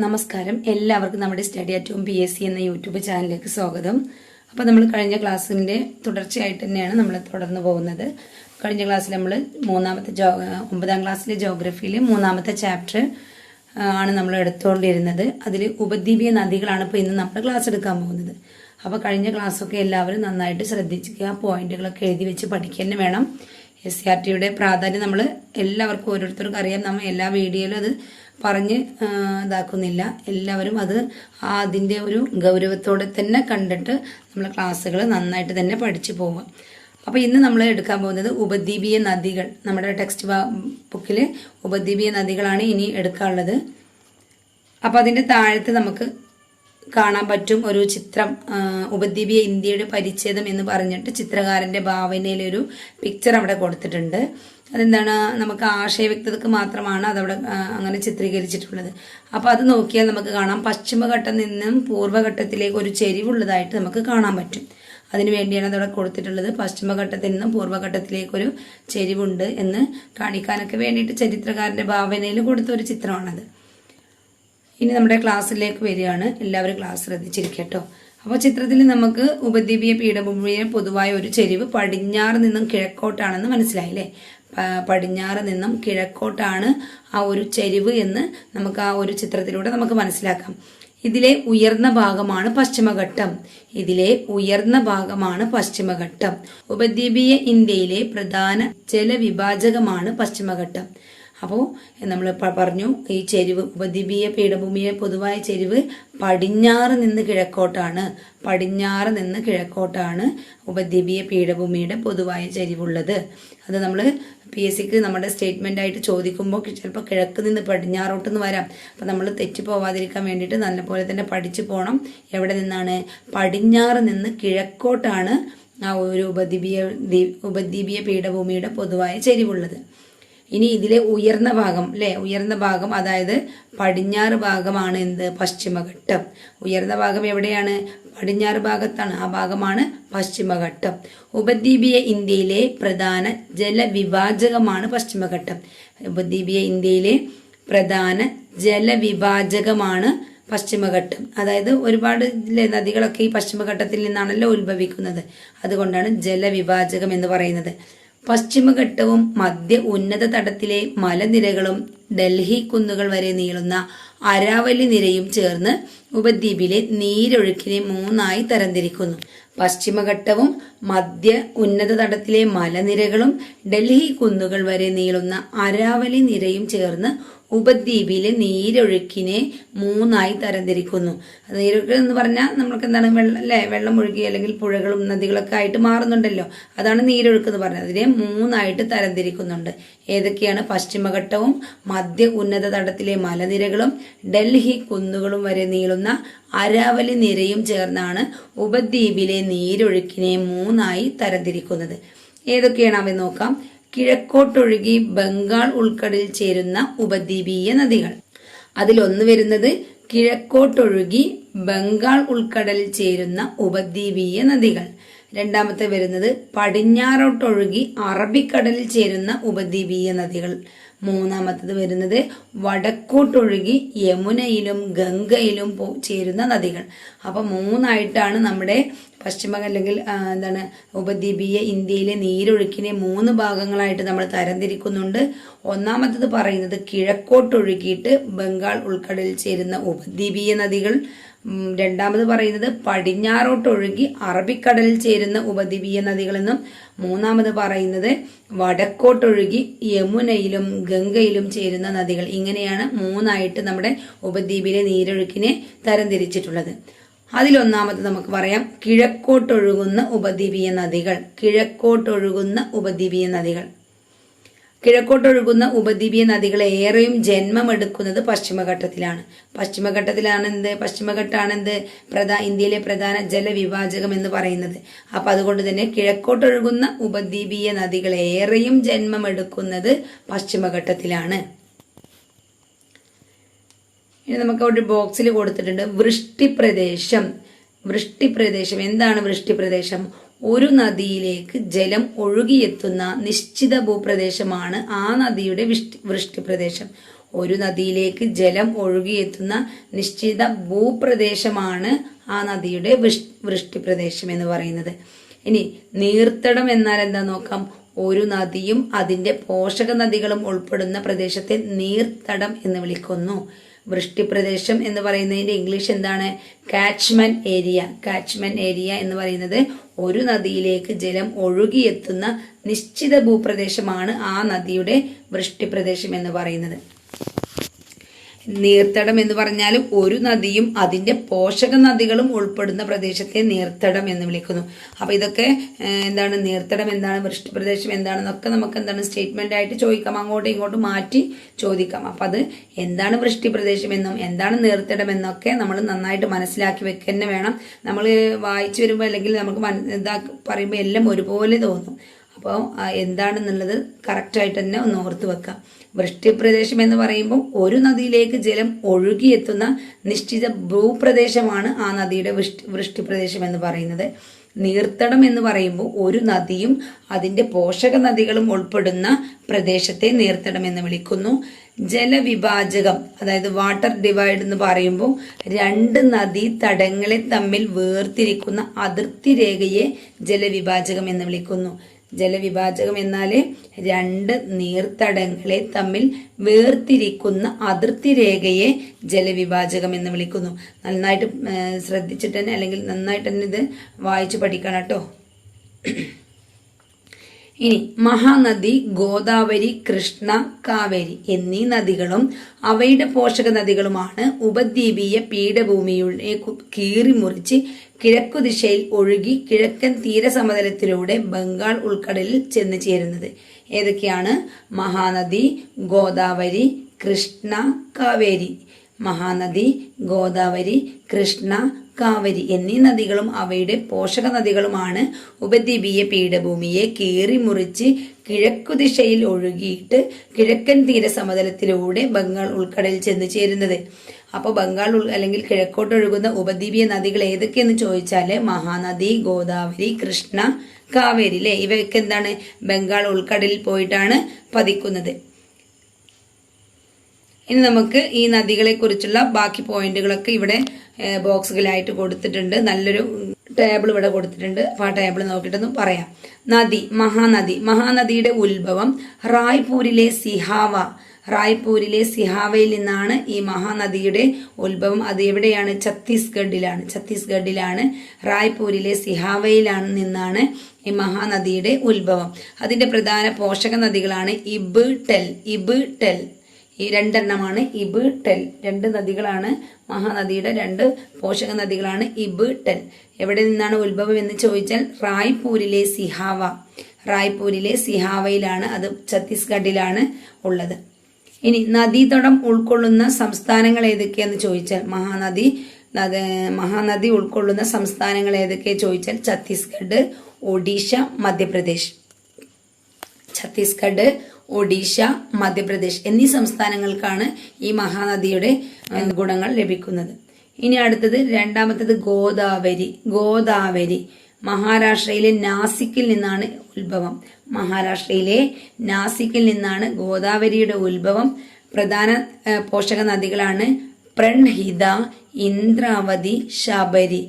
നമസ്കാരം. എല്ലാവർക്കും നമ്മുടെ സ്റ്റഡി അറ്റ് ഹോം PSC എന്ന യൂട്യൂബ് ചാനലിലേക്ക് സ്വാഗതം. അപ്പോൾ നമ്മൾ കഴിഞ്ഞ ക്ലാസ്സിൻ്റെ തുടർച്ചയായിട്ട് തന്നെയാണ് നമ്മൾ തുടർന്ന് പോകുന്നത്. കഴിഞ്ഞ ക്ലാസ്സിൽ നമ്മൾ 9ാം ക്ലാസ്സിലെ ജോഗ്രഫിയിൽ 3ാമത്തെ ചാപ്റ്റർ ആണ് നമ്മൾ എടുത്തുകൊണ്ടിരുന്നത്. അതിൽ ഉപദ്വീപീയ നദികളാണ് ഇപ്പോൾ ഇന്ന് നമ്മൾ ക്ലാസ് എടുക്കാൻ പോകുന്നത്. അപ്പോൾ കഴിഞ്ഞ ക്ലാസ്സൊക്കെ എല്ലാവരും നന്നായിട്ട് ശ്രദ്ധിക്കുക, പോയിന്റുകളൊക്കെ എഴുതി വെച്ച് പഠിക്കുക തന്നെ വേണം. SCRTയുടെ പ്രാധാന്യം നമ്മൾ എല്ലാവർക്കും ഓരോരുത്തർക്കും അറിയാം. നമ്മൾ എല്ലാ വീഡിയോയിലും അത് പറഞ്ഞ് ഇതാക്കുന്നില്ല. എല്ലാവരും അത് അതിൻ്റെ ഒരു ഗൗരവത്തോടെ തന്നെ കണ്ടിട്ട് നമ്മൾ ക്ലാസ്സുകൾ നന്നായിട്ട് തന്നെ പഠിച്ചു പോവുക. അപ്പോൾ ഇന്ന് നമ്മൾ എടുക്കാൻ പോകുന്നത് ഉപദ്വീപീയ നദികൾ. നമ്മുടെ ടെക്സ്റ്റ് ബുക്കിൽ ഉപദ്വീപീയ നദികളാണ് ഇനി എടുക്കാനുള്ളത്. അപ്പോൾ അതിൻ്റെ താഴത്ത് നമുക്ക് കാണാൻ പറ്റും ഒരു ചിത്രം, ഉപദ്വീപീയ ഇന്ത്യയുടെ പരിച്ഛേദം എന്ന് പറഞ്ഞിട്ട് ചിത്രകാരൻ്റെ ഭാവനയിലൊരു പിക്ചർ അവിടെ കൊടുത്തിട്ടുണ്ട്. അതെന്താണ്, നമുക്ക് ആശയവ്യക്തതക്ക് മാത്രമാണ് അതവിടെ അങ്ങനെ ചിത്രീകരിച്ചിട്ടുള്ളത്. അപ്പോൾ അത് നോക്കിയാൽ നമുക്ക് കാണാം, പശ്ചിമഘട്ടം നിന്നും പൂർവ്വഘട്ടത്തിലേക്ക് ഒരു ചെരിവുള്ളതായിട്ട് നമുക്ക് കാണാൻ പറ്റും. അതിനു വേണ്ടിയാണ് അതവിടെ കൊടുത്തിട്ടുള്ളത്. പശ്ചിമഘട്ടത്തിൽ നിന്നും പൂർവ്വഘട്ടത്തിലേക്കൊരു ചെരിവുണ്ട് എന്ന് കാണിക്കാനൊക്കെ വേണ്ടിയിട്ട് ചരിത്രകാരൻ്റെ ഭാവനയിൽ കൊടുത്ത ഒരു ചിത്രമാണത്. ഇനി നമ്മുടെ ക്ലാസ്സിലേക്ക് വരികയാണ്. എല്ലാവരും ക്ലാസ് ശ്രദ്ധിച്ചിരിക്കട്ടോ. അപ്പോൾ ചിത്രത്തിൽ നമുക്ക് ഉപദ്വീപീയ പീഠഭൂമിയിലെ പൊതുവായ ഒരു ചെരിവ് പടിഞ്ഞാറ് നിന്നും കിഴക്കോട്ടാണെന്ന് മനസ്സിലായില്ലേ. പടിഞ്ഞാറ് നിന്നും കിഴക്കോട്ടാണ് ആ ഒരു ചെരിവ് എന്ന് നമുക്ക് ആ ഒരു ചിത്രത്തിലൂടെ നമുക്ക് മനസ്സിലാക്കാം. ഇതിലെ ഉയർന്ന ഭാഗമാണ് പശ്ചിമഘട്ടം. പശ്ചിമഘട്ടം. ഉപദ്വീപീയ ഇന്ത്യയിലെ പ്രധാന ജലവിഭാജകമാണ് പശ്ചിമഘട്ടം. അപ്പോൾ നമ്മൾ പറഞ്ഞു, ഈ ചെരിവ് ഉപദ്വീപീയ പീഠഭൂമിയെ പൊതുവായ ചെരിവ് പടിഞ്ഞാറ് നിന്ന് കിഴക്കോട്ടാണ് ഉപദ്വീപീയ പീഠഭൂമിയുടെ പൊതുവായ ചെരിവുള്ളത്. അത് നമ്മൾ PSCക്ക് നമ്മുടെ സ്റ്റേറ്റ്മെന്റ് ആയിട്ട് ചോദിക്കുമ്പോൾ ചിലപ്പോൾ കിഴക്ക് നിന്ന് പടിഞ്ഞാറോട്ടെന്ന് വരാം. അപ്പം നമ്മൾ തെറ്റിപ്പോവാതിരിക്കാൻ വേണ്ടിയിട്ട് നല്ലപോലെ തന്നെ പഠിച്ചു പോകണം. എവിടെ നിന്നാണ്? പടിഞ്ഞാറ് നിന്ന് കിഴക്കോട്ടാണ് ആ ഒരു ഉപദ്വീപീയ പീഠഭൂമിയുടെ പൊതുവായ ചെരിവുള്ളത്. ഇനി ഇതിലെ ഉയർന്ന ഭാഗം അതായത് പടിഞ്ഞാറ് ഭാഗമാണ് പശ്ചിമഘട്ടം. ഉയർന്ന ഭാഗം എവിടെയാണ്? പടിഞ്ഞാറ് ഭാഗത്താണ്. ആ ഭാഗമാണ് പശ്ചിമഘട്ടം. ഉപദ്വീപീയ ഇന്ത്യയിലെ പ്രധാന ജലവിഭാജകമാണ് പശ്ചിമഘട്ടം. ഉപദ്വീപീയ ഇന്ത്യയിലെ പ്രധാന ജലവിഭാജകമാണ് പശ്ചിമഘട്ടം. അതായത് ഒരുപാട് നദികളൊക്കെ ഈ പശ്ചിമഘട്ടത്തിൽ നിന്നാണല്ലോ ഉത്ഭവിക്കുന്നത്. അതുകൊണ്ടാണ് ജലവിഭാജകം എന്ന് പറയുന്നത്. പശ്ചിമഘട്ടവും മധ്യ ഉന്നത തടത്തിലെ മലനിരകളും ഡൽഹി കുന്നുകൾ വരെ നീളുന്ന അരാവലി നിരയും ചേർന്ന് ഉപദ്വീപിലെ നീരൊഴുക്കിനെ 3ആയി തരംതിരിക്കുന്നു. പശ്ചിമഘട്ടവും മധ്യ ഉന്നത തടത്തിലെ മലനിരകളും ഡൽഹി കുന്നുകൾ വരെ നീളുന്ന അരാവലി നിരയും ചേർന്ന് ഉപദ്വീപിലെ നീരൊഴുക്കിനെ 3ആയി തരംതിരിക്കുന്നു. നീരൊഴുക്ക് എന്ന് പറഞ്ഞാൽ നമ്മൾക്ക് എന്താണ്, വെള്ളം ഒഴുകി അല്ലെങ്കിൽ പുഴകളും നദികളൊക്കെ ആയിട്ട് മാറുന്നുണ്ടല്ലോ, അതാണ് നീരൊഴുക്ക് എന്ന് പറഞ്ഞത്. അതിനെ 3ആയിട്ട് തരംതിരിക്കുന്നുണ്ട്. ഏതൊക്കെയാണ്? പശ്ചിമഘട്ടവും മധ്യ ഉന്നത തടത്തിലെ മലനിരകളും ഡൽഹി കുന്നുകളും വരെ നീളുന്ന അരാവലി നിരയും ചേർന്നാണ് ഉപദ്വീപിലെ നീരൊഴുക്കിനെ 3ആയി തരംതിരിക്കുന്നത്. ഏതൊക്കെയാണ് അവ നോക്കാം. കിഴക്കോട്ടൊഴുകി ബംഗാൾ ഉൾക്കടലിൽ ചേരുന്ന ഉപദ്വീപീയ നദികൾ. അതിലൊന്ന് വരുന്നത് കിഴക്കോട്ടൊഴുകി ബംഗാൾ ഉൾക്കടലിൽ ചേരുന്ന ഉപദ്വീപീയ നദികൾ. രണ്ടാമത്തെ വരുന്നത് പടിഞ്ഞാറോട്ടൊഴുകി അറബിക്കടലിൽ ചേരുന്ന ഉപദ്വീപീയ നദികൾ. മൂന്നാമത്തത് വരുന്നത് വടക്കോട്ടൊഴുകി യമുനയിലും ഗംഗയിലും ചേരുന്ന നദികൾ. അപ്പൊ 3ആയിട്ടാണ് നമ്മുടെ അല്ലെങ്കിൽ ഉപദ്വീപീയ ഇന്ത്യയിലെ നീരൊഴുക്കിനെ 3 ഭാഗങ്ങളായിട്ട് നമ്മൾ തരംതിരിക്കുന്നുണ്ട്. ഒന്നാമത്തത് പറയുന്നത് കിഴക്കോട്ടൊഴുകിയിട്ട് ബംഗാൾ ഉൾക്കടലിൽ ചേരുന്ന ഉപദ്വീപീയ നദികൾ. രണ്ടാമത് പറയുന്നത് പടിഞ്ഞാറോട്ടൊഴുകി അറബിക്കടലിൽ ചേരുന്ന ഉപദ്വീപീയ നദികളെന്നും. മൂന്നാമത് പറയുന്നത് വടക്കോട്ടൊഴുകി യമുനയിലും ഗംഗയിലും ചേരുന്ന നദികൾ. ഇങ്ങനെയാണ് 3ആയിട്ട് നമ്മുടെ ഉപദ്വീപിലെ നീരൊഴുക്കിനെ തരംതിരിച്ചിട്ടുള്ളത്. അതിലൊന്നാമത് നമുക്ക് പറയാം കിഴക്കോട്ടൊഴുകുന്ന ഉപദ്വീപീയ നദികൾ. കിഴക്കോട്ടൊഴുകുന്ന ഉപദ്വീപീയ നദികൾ ഏറെയും ജന്മമെടുക്കുന്നത് പശ്ചിമഘട്ടത്തിലാണ്. പശ്ചിമഘട്ടമാണ് ഇന്ത്യയിലെ പ്രധാന ജലവിഭാജകം എന്ന് പറയുന്നത്. അപ്പൊ അതുകൊണ്ട് തന്നെ കിഴക്കോട്ടൊഴുകുന്ന ഉപദ്വീപീയ നദികൾ ഏറെയും ജന്മമെടുക്കുന്നത് പശ്ചിമഘട്ടത്തിലാണ്. ഇനി നമുക്ക് ഒരു ബോക്സിൽ കൊടുത്തിട്ടുണ്ട് വൃഷ്ടിപ്രദേശം. എന്താണ് വൃഷ്ടിപ്രദേശം? ഒരു നദിയിലേക്ക് ജലം ഒഴുകിയെത്തുന്ന നിശ്ചിത ഭൂപ്രദേശമാണ് ആ നദിയുടെ വൃഷ്ടിപ്രദേശം. ഒരു നദിയിലേക്ക് ജലം ഒഴുകിയെത്തുന്ന നിശ്ചിത ഭൂപ്രദേശമാണ് ആ നദിയുടെ വൃഷ്ടിപ്രദേശം എന്ന് പറയുന്നത്. ഇനി നീർത്തടം എന്നാൽ എന്താ നോക്കാം. ഒരു നദിയും അതിന്റെ പോഷക നദികളും ഉൾപ്പെടുന്ന പ്രദേശത്തെ നീർത്തടം എന്ന് വിളിക്കുന്നു. വൃഷ്ടിപ്രദേശം എന്ന് പറയുന്നതിന്റെ ഇംഗ്ലീഷ് എന്താണ്? Catchment area. കാച്ച്മെന്റ് ഏരിയ എന്ന് പറയുന്നത് ഒരു നദിയിലേക്ക് ജലം ഒഴുകിയെത്തുന്ന നിശ്ചിത ഭൂപ്രദേശമാണ് ആ നദിയുടെ വൃഷ്ടിപ്രദേശം എന്ന് പറയുന്നത്. നീർത്തടം എന്ന് പറഞ്ഞാൽ ഒരു നദിയും അതിന്റെ പോഷക നദികളും ഉൾപ്പെടുന്ന പ്രദേശത്തെ നീർത്തടം എന്ന് വിളിക്കുന്നു. അപ്പൊ ഇതൊക്കെ എന്താണ്? നീർത്തടം എന്താണ്, വൃഷ്ടിപ്രദേശം എന്താണെന്നൊക്കെ നമുക്ക് എന്താണ് സ്റ്റേറ്റ്മെന്റ് ആയിട്ട് ചോദിക്കാം, അങ്ങോട്ടും ഇങ്ങോട്ടും മാറ്റി ചോദിക്കാം. അപ്പൊ അത് എന്താണ് വൃഷ്ടിപ്രദേശം എന്നും എന്താണ് നീർത്തടം എന്നൊക്കെ നമ്മൾ നന്നായിട്ട് മനസ്സിലാക്കി വെക്കുക തന്നെ വേണം. നമ്മൾ വായിച്ചു വരുമ്പോൾ അല്ലെങ്കിൽ നമുക്ക് പറയുമ്പോൾ എല്ലാം ഒരുപോലെ തോന്നും. അപ്പോൾ എന്താണെന്നുള്ളത് കറക്റ്റായിട്ട് തന്നെ ഒന്ന് ഓർത്ത് വെക്കാം. വൃഷ്ടിപ്രദേശം എന്ന് പറയുമ്പോൾ ഒരു നദിയിലേക്ക് ജലം ഒഴുകിയെത്തുന്ന നിശ്ചിത ഭൂപ്രദേശമാണ് ആ നദിയുടെ വൃഷ്ടിപ്രദേശം എന്ന് പറയുന്നത്. നീർത്തടം എന്ന് പറയുമ്പോൾ ഒരു നദിയും അതിന്റെ പോഷക നദികളും ഉൾപ്പെടുന്ന പ്രദേശത്തെ നീർത്തടം എന്ന് വിളിക്കുന്നു. ജലവിഭാജകം, അതായത് വാട്ടർ ഡിവൈഡ് എന്ന് പറയുമ്പോൾ രണ്ട് നദീ തടങ്ങളെ തമ്മിൽ വേർതിരിക്കുന്ന അതിർത്തി രേഖയെ ജലവിഭാജകം എന്ന് വിളിക്കുന്നു. ജലവിഭാജകം എന്നാല് രണ്ട് നീർത്തടങ്ങളെ തമ്മിൽ വേർതിരിക്കുന്ന അതിർത്തി രേഖയെ ജലവിഭാജകം എന്ന് വിളിക്കുന്നു. നന്നായിട്ട് ശ്രദ്ധിച്ചിട്ട് തന്നെ അല്ലെങ്കിൽ നന്നായിട്ട് തന്നെ ഇത് വായിച്ചു പഠിക്കണം കേട്ടോ. ഇനി മഹാനദി, ഗോദാവരി, കൃഷ്ണ, കാവേരി എന്നീ നദികളും അവയുടെ പോഷക നദികളുമാണ് ഉപദ്വീപീയ പീഠഭൂമിയുടെ കീറി മുറിച്ച് കിഴക്കു ദിശയിൽ ഒഴുകി കിഴക്കൻ തീരസമതലത്തിലൂടെ ബംഗാൾ ഉൾക്കടലിൽ ചെന്ന് ചേരുന്നത്. ഏതൊക്കെയാണ്? മഹാനദി, ഗോദാവരി, കൃഷ്ണ, കാവേരി. മഹാനദി, ഗോദാവരി, കൃഷ്ണ, കാവേരി എന്നീ നദികളും അവയുടെ പോഷക നദികളുമാണ് ഉപദ്വീപീയ പീഠഭൂമിയെ കീറി മുറിച്ച് കിഴക്കു ദിശയിൽ ഒഴുകിയിട്ട് കിഴക്കൻ തീരസമതലത്തിലൂടെ ബംഗാൾ ഉൾക്കടലിൽ ചെന്ന് ചേരുന്നത്. അപ്പോൾ ബംഗാൾ അല്ലെങ്കിൽ കിഴക്കോട്ട് ഒഴുകുന്ന ഉപദ്വീപീയ നദികൾ ഏതൊക്കെയെന്ന് ചോദിച്ചാല് മഹാനദി, ഗോദാവരി, കൃഷ്ണ, കാവേരി അല്ലെ. ഇവയൊക്കെ എന്താണ്? ബംഗാൾ ഉൾക്കടലിൽ പോയിട്ടാണ് പതിക്കുന്നത്. ഇനി നമുക്ക് ഈ നദികളെ കുറിച്ചുള്ള ബാക്കി പോയിന്റുകളൊക്കെ ഇവിടെ ബോക്സുകളായിട്ട് കൊടുത്തിട്ടുണ്ട്. നല്ലൊരു ടേബിൾ ഇവിടെ കൊടുത്തിട്ടുണ്ട്. അപ്പോൾ ആ ടേബിൾ നോക്കിയിട്ടൊന്ന് പറയാം. നദി, മഹാനദി. മഹാനദിയുടെ ഉത്ഭവം റായ്പൂരിലെ സിഹാവ. റായ്പൂരിലെ സിഹാവയിൽ നിന്നാണ് ഈ മഹാനദിയുടെ ഉത്ഭവം. അത് എവിടെയാണ്? ഛത്തീസ്ഗഡിലാണ്. റായ്പൂരിലെ സിഹാവയിലാണ് നിന്നാണ് ഈ മഹാനദിയുടെ ഉത്ഭവം. അതിന്റെ പ്രധാന പോഷക നദികളാണ് ഇബ്, ടെൽ. ഈ രണ്ടെണ്ണമാണ് ഇബ്, ടെൽ. രണ്ട് നദികളാണ് മഹാനദിയുടെ രണ്ട് പോഷക നദികളാണ് ഇബ്, ടെൽ. എവിടെ നിന്നാണ് ഉത്ഭവം എന്ന് ചോദിച്ചാൽ റായ്പൂരിലെ സിഹാവ. റായ്പൂരിലെ സിഹാവയിലാണ്, അത് ഛത്തീസ്ഗഡിലാണ് ഉള്ളത്. ഇനി നദീതടം ഉൾക്കൊള്ളുന്ന സംസ്ഥാനങ്ങൾ ഏതൊക്കെയാന്ന് ചോദിച്ചാൽ മഹാനദി ഉൾക്കൊള്ളുന്ന സംസ്ഥാനങ്ങൾ ഏതൊക്കെയാ ചോദിച്ചാൽ ഛത്തീസ്ഗഡ്, ഒഡീഷ, മധ്യപ്രദേശ്. ഛത്തീസ്ഗഡ്, ഒഡീഷ, മധ്യപ്രദേശ് എന്നീ സംസ്ഥാനങ്ങൾക്കാണ് ഈ മഹാനദിയുടെ ഗുണങ്ങൾ ലഭിക്കുന്നത്. ഇനി അടുത്തത് രണ്ടാമത്തത് ഗോദാവരി. മഹാരാഷ്ട്രയിലെ നാസിക്കിൽ നിന്നാണ് ഉത്ഭവം. മഹാരാഷ്ട്രയിലെ നാസിക്കിൽ നിന്നാണ് ഗോദാവരിയുടെ ഉത്ഭവം. പ്രധാന പോഷക നദികളാണ് പ്രൺഹിത, ഇന്ദ്രാവതി, ശബരി.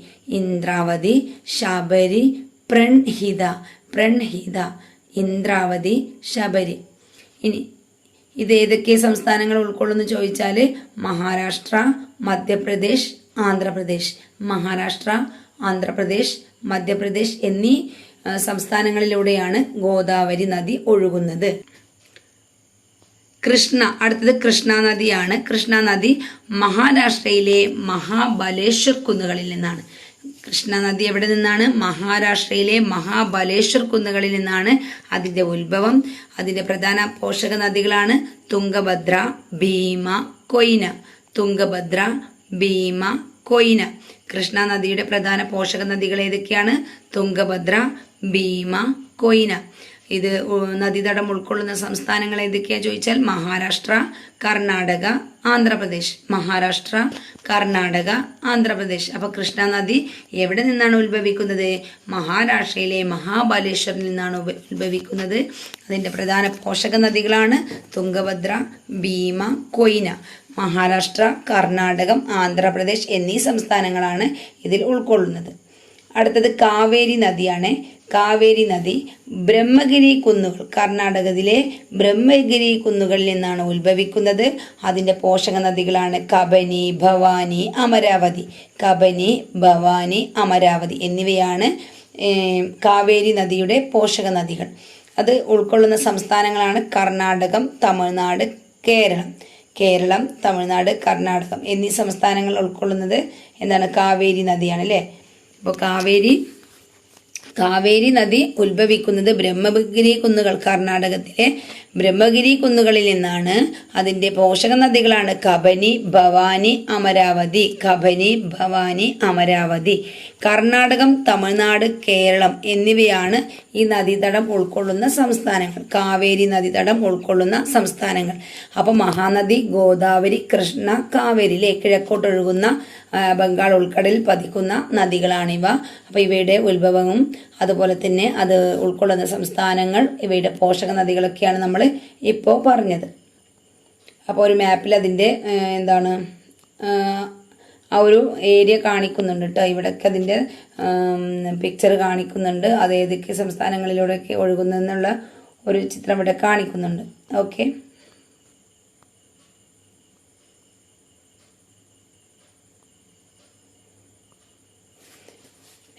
പ്രൺഹിത, ഇന്ദ്രാവതി, ശബരി. ഇനി ഇത് ഏതൊക്കെ സംസ്ഥാനങ്ങൾ ഉൾക്കൊള്ളുന്നു ചോദിച്ചാൽ മഹാരാഷ്ട്ര, മധ്യപ്രദേശ്, ആന്ധ്രാപ്രദേശ്. മഹാരാഷ്ട്ര, ആന്ധ്രാപ്രദേശ്, മധ്യപ്രദേശ് എന്നീ സംസ്ഥാനങ്ങളിലൂടെയാണ് ഗോദാവരി നദി ഒഴുകുന്നത്. അടുത്തത് കൃഷ്ണ നദിയാണ്. കൃഷ്ണ നദി മഹാരാഷ്ട്രയിലെ മഹാബലേശ്വർ കുന്നുകളിൽ നിന്നാണ്. കൃഷ്ണ നദി എവിടെ നിന്നാണ്? മഹാരാഷ്ട്രയിലെ മഹാബലേശ്വർ കുന്നുകളിൽ നിന്നാണ് അതിന്റെ ഉത്ഭവം. അതിന്റെ പ്രധാന പോഷക നദികളാണ് തുംഗഭദ്ര, ഭീമ, കൊയ്ന. കൃഷ്ണ നദിയുടെ പ്രധാന പോഷക നദികൾ ഏതൊക്കെയാണ്? തുംഗഭദ്ര, ഭീമ, കൊയ്ന. ഇത് നദീതടം ഉൾക്കൊള്ളുന്ന സംസ്ഥാനങ്ങൾ ഏതൊക്കെയാ ചോദിച്ചാൽ മഹാരാഷ്ട്ര, കർണാടക, ആന്ധ്രാപ്രദേശ്. മഹാരാഷ്ട്ര, കർണാടക, ആന്ധ്രാപ്രദേശ്. അപ്പൊ കൃഷ്ണ നദി എവിടെ നിന്നാണ് ഉത്ഭവിക്കുന്നത്? മഹാരാഷ്ട്രയിലെ മഹാബലേശ്വറിൽ നിന്നാണ് ഉത്ഭവിക്കുന്നത്. അതിന്റെ പ്രധാന പോഷക നദികളാണ് തുംഗഭദ്ര, ഭീമ, കൊയ്ന. മഹാരാഷ്ട്ര, കർണാടകം, ആന്ധ്രാപ്രദേശ് എന്നീ സംസ്ഥാനങ്ങളാണ് ഇതിൽ ഉൾക്കൊള്ളുന്നത്. അടുത്തത് കാവേരി നദിയാണ്. കാവേരി നദി ബ്രഹ്മഗിരി കുന്നുകൾ, കർണാടകത്തിലെ ബ്രഹ്മഗിരി കുന്നുകളിൽ നിന്നാണ് ഉത്ഭവിക്കുന്നത്. അതിൻ്റെ പോഷക നദികളാണ് കബനി, ഭവാനി, അമരാവതി. കബനി, ഭവാനി, അമരാവതി എന്നിവയാണ് കാവേരി നദിയുടെ പോഷക നദികൾ. അത് ഉൾക്കൊള്ളുന്ന സംസ്ഥാനങ്ങളാണ് കർണാടകം, തമിഴ്നാട്, കേരളം. കേരളം, തമിഴ്നാട്, കർണാടകം എന്നീ സംസ്ഥാനങ്ങൾ ഉൾക്കൊള്ളുന്നത് എന്താണ്? കാവേരി നദിയാണ് അല്ലേ. അപ്പോൾ കാവേരി നദി ഉത്ഭവിക്കുന്നത് ബ്രഹ്മഗിരി കുന്നുകൾ, കർണാടകത്തിലെ ബ്രഹ്മഗിരി കുന്നുകളിൽ നിന്നാണ്. അതിൻ്റെ പോഷക നദികളാണ് കബനി, ഭവാനി, അമരാവതി. കബനി, ഭവാനി, അമരാവതി. കർണാടകം, തമിഴ്നാട്, കേരളം എന്നിവയാണ് ഈ നദീതടം ഉൾക്കൊള്ളുന്ന സംസ്ഥാനങ്ങൾ. കാവേരി നദീതടം ഉൾക്കൊള്ളുന്ന സംസ്ഥാനങ്ങൾ. അപ്പൊ മഹാനദി ഗോദാവരി, കൃഷ്ണ, കാവേരിയിലെ കിഴക്കോട്ടൊഴുകുന്ന ബംഗാൾ ഉൾക്കടലിൽ പതിക്കുന്ന നദികളാണിവ. അപ്പൊ ഇവയുടെ ഉത്ഭവവും അതുപോലെ തന്നെ അത് ഉൾക്കൊള്ളുന്ന സംസ്ഥാനങ്ങൾ, ഇവയുടെ പോഷക നദികളൊക്കെയാണ് നമ്മൾ ഇപ്പോൾ പറഞ്ഞത്. അപ്പോൾ ഒരു മാപ്പിൽ അതിൻ്റെ എന്താണ് ആ ഒരു ഏരിയ കാണിക്കുന്നുണ്ട് കേട്ടോ. ഇവിടെയൊക്കെ അതിൻ്റെ പിക്ചർ കാണിക്കുന്നുണ്ട്. അത് ഏതൊക്കെ സംസ്ഥാനങ്ങളിലൂടെയൊക്കെ ഒഴുകുന്നെന്നുള്ള ഒരു ചിത്രം ഇവിടെ കാണിക്കുന്നുണ്ട്. ഓക്കെ.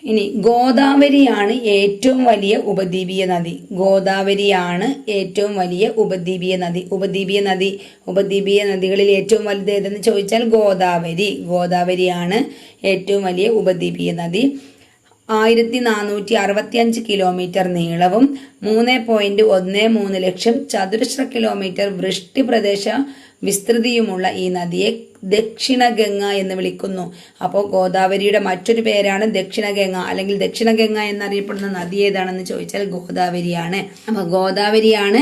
ഇനി ഗോദാവരിയാണ് ഏറ്റവും വലിയ ഉപദ്വീപീയ നദി. ഗോദാവരിയാണ് ഏറ്റവും വലിയ ഉപദ്വീപീയ നദി. ഉപദ്വീപീയ നദികളിൽ ഏറ്റവും വലുത് ഏതെന്ന് ചോദിച്ചാൽ ഗോദാവരി. ഗോദാവരിയാണ് ഏറ്റവും വലിയ ഉപദ്വീപീയ നദി. 1465 കിലോമീറ്റർ നീളവും 3.13 ലക്ഷം ചതുരശ്ര കിലോമീറ്റർ വൃഷ്ടിപ്രദേശ വിസ്തൃതിയുമുള്ള ഈ നദിയെ ദക്ഷിണ ഗംഗ എന്ന് വിളിക്കുന്നു. അപ്പോൾ ഗോദാവരിയുടെ മറ്റൊരു പേരാണ് ദക്ഷിണ ഗംഗ, അല്ലെങ്കിൽ ദക്ഷിണ ഗംഗ എന്നറിയപ്പെടുന്ന നദി ഏതാണെന്ന് ചോദിച്ചാൽ ഗോദാവരിയാണ്. അപ്പൊ ഗോദാവരിയാണ്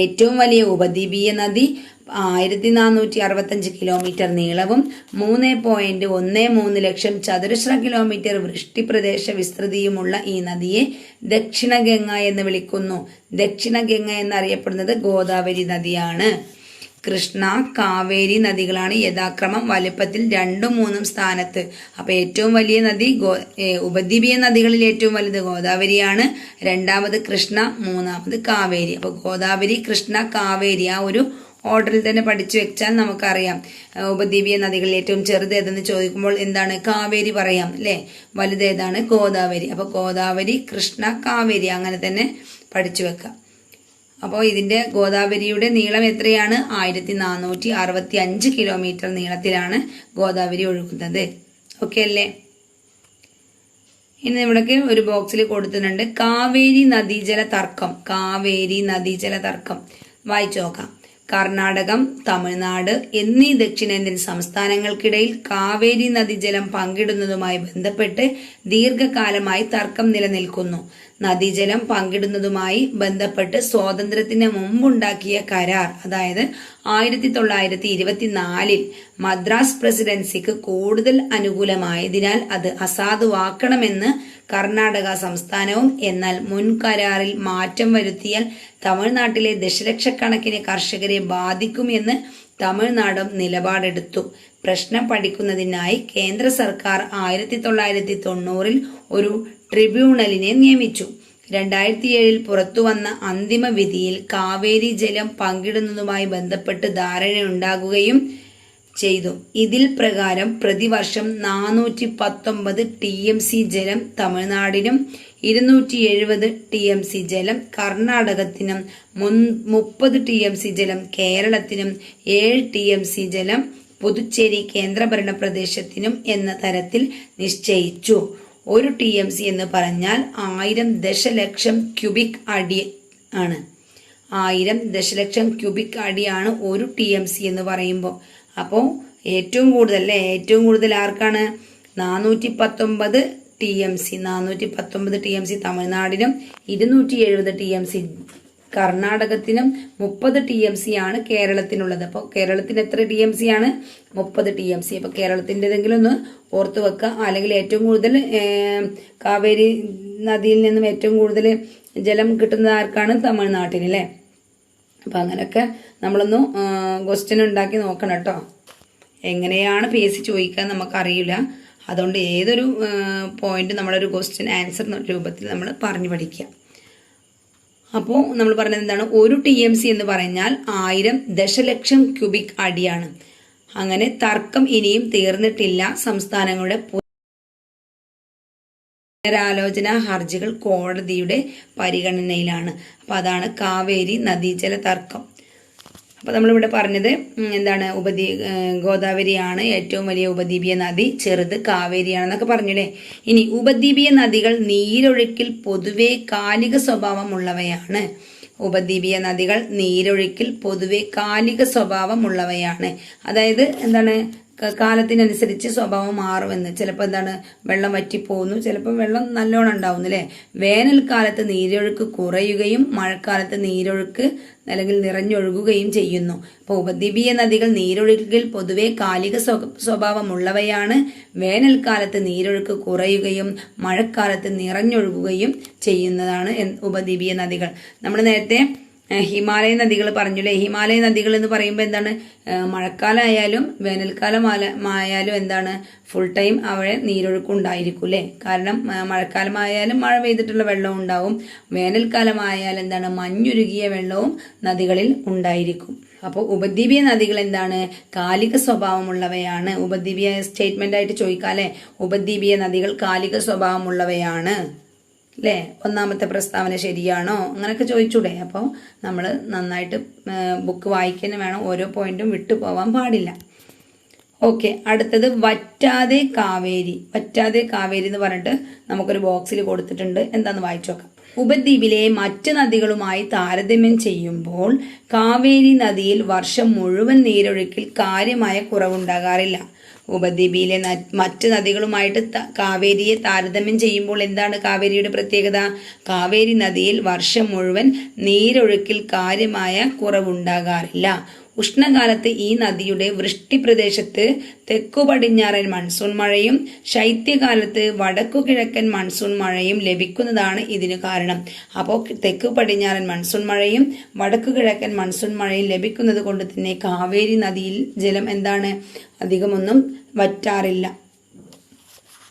ഏറ്റവും വലിയ ഉപദ്വീപീയ നദി. 1465 കിലോമീറ്റർ നീളവും 3.13 ലക്ഷം ചതുരശ്ര കിലോമീറ്റർ വൃഷ്ടിപ്രദേശ വിസ്തൃതിയുമുള്ള ഈ നദിയെ ദക്ഷിണ ഗംഗ എന്ന് വിളിക്കുന്നു. ദക്ഷിണ ഗംഗ എന്നറിയപ്പെടുന്നത് ഗോദാവരി നദിയാണ്. കൃഷ്ണ, കാവേരി നദികളാണ് യഥാക്രമം വലുപ്പത്തിൽ 2ഉം 3ഉം സ്ഥാനത്ത്. അപ്പൊ ഏറ്റവും വലിയ നദി ഉപദ്വീപീയ നദികളിൽ ഏറ്റവും വലുത് ഗോദാവരിയാണ്, രണ്ടാമത് കൃഷ്ണ, മൂന്നാമത് കാവേരി. അപ്പൊ ഗോദാവരി, കൃഷ്ണ, കാവേരി ആ ഒരു ഓർഡറിൽ തന്നെ പഠിച്ചു വെച്ചാൽ നമുക്കറിയാം. ഉപദ്വീപീയ നദികളിൽ ഏറ്റവും ചെറുത് ഏതെന്ന് ചോദിക്കുമ്പോൾ എന്താണ്? കാവേരി പറയാം അല്ലെ. വലുത് ഏതാണ്? ഗോദാവരി. അപ്പൊ ഗോദാവരി, കൃഷ്ണ, കാവേരി അങ്ങനെ തന്നെ പഠിച്ചു വെക്കാം. അപ്പോൾ ഇതിന്റെ ഗോദാവരിയുടെ നീളം എത്രയാണ്? 1465 കിലോമീറ്റർ നീളത്തിലാണ് ഗോദാവരി ഒഴുകുന്നത്. ഓക്കെ അല്ലേ? ഇനി ഇവിടേക്ക് ഒരു ബോക്സിൽ കൊടുത്തിട്ടുണ്ട് കാവേരി നദീജല തർക്കം. കാവേരി നദീജല തർക്കം വായിച്ചു നോക്കാം. കർണാടകം, തമിഴ്നാട് എന്നീ ദക്ഷിണേന്ത്യൻ സംസ്ഥാനങ്ങൾക്കിടയിൽ കാവേരി നദീജലം പങ്കിടുന്നതുമായി ബന്ധപ്പെട്ട് ദീർഘകാലമായി തർക്കം നിലനിൽക്കുന്നു. നദീജലം പങ്കിടുന്നതുമായി ബന്ധപ്പെട്ട് സ്വാതന്ത്ര്യത്തിന് മുമ്പുണ്ടാക്കിയ കരാർ, അതായത് 1924 മദ്രാസ് പ്രസിഡൻസിക്ക് കൂടുതൽ അനുകൂലമായതിനാൽ അത് അസാധുവാക്കണമെന്ന് കർണാടക സംസ്ഥാനവും, എന്നാൽ മുൻ കരാറിൽ മാറ്റം വരുത്തിയാൽ തമിഴ്നാട്ടിലെ ദശലക്ഷക്കണക്കിന് കർഷകരെ ബാധിക്കുമെന്ന് തമിഴ്നാടും നിലപാടെടുത്തു. പ്രശ്നം പഠിക്കുന്നതിനായി കേന്ദ്ര സർക്കാർ 1990 ഒരു ട്രിബ്യൂണലിനെ നിയമിച്ചു. 2007 പുറത്തുവന്ന അന്തിമ വിധിയിൽ കാവേരി ജലം പങ്കിടുന്നതുമായി ബന്ധപ്പെട്ട് ധാരണയുണ്ടാകുകയും ചെയ്തു. ഇതിൽ പ്രകാരം പ്രതിവർഷം 419 TMC ജലം തമിഴ്നാടിനും 270 TMC ജലം കർണാടകത്തിനും 30 TMC ജലം കേരളത്തിനും 7 TMC ജലം പുതുച്ചേരി കേന്ദ്രഭരണ പ്രദേശത്തിനും എന്ന തരത്തിൽ നിശ്ചയിച്ചു. 1 TMC എന്ന് പറഞ്ഞാൽ 1000 ദശലക്ഷം ക്യൂബിക് അടി ആണ്. 1000 ദശലക്ഷം ക്യൂബിക് അടിയാണ് 1 TMC എന്ന് പറയുമ്പോൾ. അപ്പോൾ ഏറ്റവും കൂടുതൽ ആർക്കാണ്? 419 TMC 419 TMC തമിഴ്നാടിനും 270 TMC കർണാടകത്തിനും 30 TMC ആണ് കേരളത്തിനുള്ളത്. അപ്പോൾ കേരളത്തിന് എത്ര TMC ആണ്? 30 TMC. അപ്പോൾ കേരളത്തിൻ്റെതെങ്കിലും ഒന്ന് ഓർത്ത് വെക്കുക. അല്ലെങ്കിൽ ഏറ്റവും കൂടുതൽ കാവേരി നദിയിൽ നിന്നും ഏറ്റവും കൂടുതൽ ജലം കിട്ടുന്നത് ആർക്കാണ്? തമിഴ്നാട്ടിന് അല്ലേ. അപ്പം അങ്ങനെയൊക്കെ നമ്മളൊന്ന് ക്വസ്റ്റ്യൻ ഉണ്ടാക്കി നോക്കണം കേട്ടോ. എങ്ങനെയാണ് PSC ചോദിക്കാൻ നമുക്കറിയില്ല. അതുകൊണ്ട് ഏതൊരു പോയിന്റ് നമ്മളൊരു ക്വസ്റ്റ്യൻ ആൻസർ രൂപത്തിൽ നമ്മൾ പറഞ്ഞു പഠിക്കുക. അപ്പോൾ നമ്മൾ പറഞ്ഞത് എന്താണ്? ഒരു TMC എന്ന് പറഞ്ഞാൽ 1000 ദശലക്ഷം ക്യൂബിക് അടിയാണ്. അങ്ങനെ തർക്കം ഇനിയും തീർന്നിട്ടില്ല. സംസ്ഥാനങ്ങളുടെ പുനരാലോചന ഹർജികൾ കോടതിയുടെ പരിഗണനയിലാണ്. അപ്പോൾ അതാണ് കാവേരി നദീജല തർക്കം. അപ്പോൾ നമ്മളിവിടെ പറഞ്ഞത് എന്താണ്? ഗോദാവരിയാണ് ഏറ്റവും വലിയ ഉപദ്വീപീയ നദി, ചെറുത് കാവേരിയാണെന്നൊക്കെ പറഞ്ഞില്ലേ. ഇനി ഉപദ്വീപീയ നദികൾ നീരൊഴുക്കിൽ പൊതുവെ കാലിക സ്വഭാവമുള്ളവയാണ്. ഉപദ്വീപീയ നദികൾ നീരൊഴുക്കിൽ പൊതുവെ കാലിക സ്വഭാവമുള്ളവയാണ്. അതായത് എന്താണ്? കാലത്തിനനുസരിച്ച് സ്വഭാവം മാറുമെന്ന്. ചിലപ്പോൾ എന്താണ്? വെള്ളം വറ്റിപ്പോകുന്നു, ചിലപ്പോൾ വെള്ളം നല്ലോണം ഉണ്ടാവുന്നു അല്ലേ. വേനൽക്കാലത്ത് നീരൊഴുക്ക് കുറയുകയും മഴക്കാലത്ത് നീരൊഴുക്ക് അല്ലെങ്കിൽ നിറഞ്ഞൊഴുകുകയും ചെയ്യുന്നു. അപ്പോൾ ഉപദ്വീപീയ നദികൾ നീരൊഴുക്കിൽ പൊതുവെ കാലിക സ്വഭാവമുള്ളവയാണ്. വേനൽക്കാലത്ത് നീരൊഴുക്ക് കുറയുകയും മഴക്കാലത്ത് നിറഞ്ഞൊഴുകുകയും ചെയ്യുന്നതാണ് ഉപദ്വീപീയ നദികൾ. നമ്മൾ നേരത്തെ ഹിമാലയ നദികൾ പറഞ്ഞില്ലേ. ഹിമാലയ നദികൾ എന്ന് പറയുമ്പോൾ എന്താണ്? മഴക്കാലമായാലും വേനൽക്കാലമായാലും എന്താണ്? ഫുൾ ടൈം അവിടെ നീരൊഴുക്ക് ഉണ്ടായിരിക്കും അല്ലേ. കാരണം മഴക്കാലമായാലും മഴ പെയ്തിട്ടുള്ള വെള്ളവും ഉണ്ടാവും, വേനൽക്കാലമായാലും എന്താണ്? മഞ്ഞുരുകിയ വെള്ളവും നദികളിൽ ഉണ്ടായിരിക്കും. അപ്പോൾ ഉപദ്വീപീയ നദികൾ എന്താണ്? കാലിക സ്വഭാവമുള്ളവയാണ്. ഉപദ്വീപീയ സ്റ്റേറ്റ്മെന്റ് ആയിട്ട് ചോദിക്കാം അല്ലെ. ഉപദ്വീപീയ നദികൾ കാലിക സ്വഭാവമുള്ളവയാണ് അല്ലേ. ഒന്നാമത്തെ പ്രസ്താവന ശരിയാണോ? അങ്ങനെയൊക്കെ ചോദിച്ചൂടെ. അപ്പോൾ നമ്മൾ നന്നായിട്ട് ബുക്ക് വായിക്കാൻ വേണം. ഓരോ പോയിന്റും വിട്ടു പോവാൻ പാടില്ല. ഓക്കെ, അടുത്തത് വറ്റാതെ കാവേരി. വറ്റാതെ കാവേരി എന്ന് പറഞ്ഞിട്ട് നമുക്കൊരു ബോക്സിൽ കൊടുത്തിട്ടുണ്ട്. എന്താന്ന് വായിച്ചു നോക്കാം. ഉപദ്വീപിലെ മറ്റ് നദികളുമായി താരതമ്യം ചെയ്യുമ്പോൾ കാവേരി നദിയിൽ വർഷം മുഴുവൻ നീരൊഴുക്കിൽ കാര്യമായ കുറവുണ്ടാകാറില്ല. ഉപദ്വീപിലെ മറ്റ് നദികളുമായിട്ട് കാവേരിയെ താരതമ്യം ചെയ്യുമ്പോൾ എന്താണ് കാവേരിയുടെ പ്രത്യേകത? കാവേരി നദിയിൽ വർഷം മുഴുവൻ നീരൊഴുക്കിൽ കാര്യമായ കുറവുണ്ടാകാറില്ല. ഉഷ്ണകാലത്ത് ഈ നദിയുടെ വൃഷ്ടി പ്രദേശത്ത് തെക്കു പടിഞ്ഞാറൻ മൺസൂൺ മഴയും ശൈത്യകാലത്ത് വടക്കു കിഴക്കൻ മൺസൂൺ മഴയും ലഭിക്കുന്നതാണ് ഇതിന് കാരണം. അപ്പോൾ തെക്കു പടിഞ്ഞാറൻ മൺസൂൺ മഴയും വടക്കു കിഴക്കൻ മൺസൂൺ മഴയും ലഭിക്കുന്നത് കൊണ്ട് തന്നെ കാവേരി നദിയിൽ ജലം എന്താണ്? അധികമൊന്നും വറ്റാറില്ല.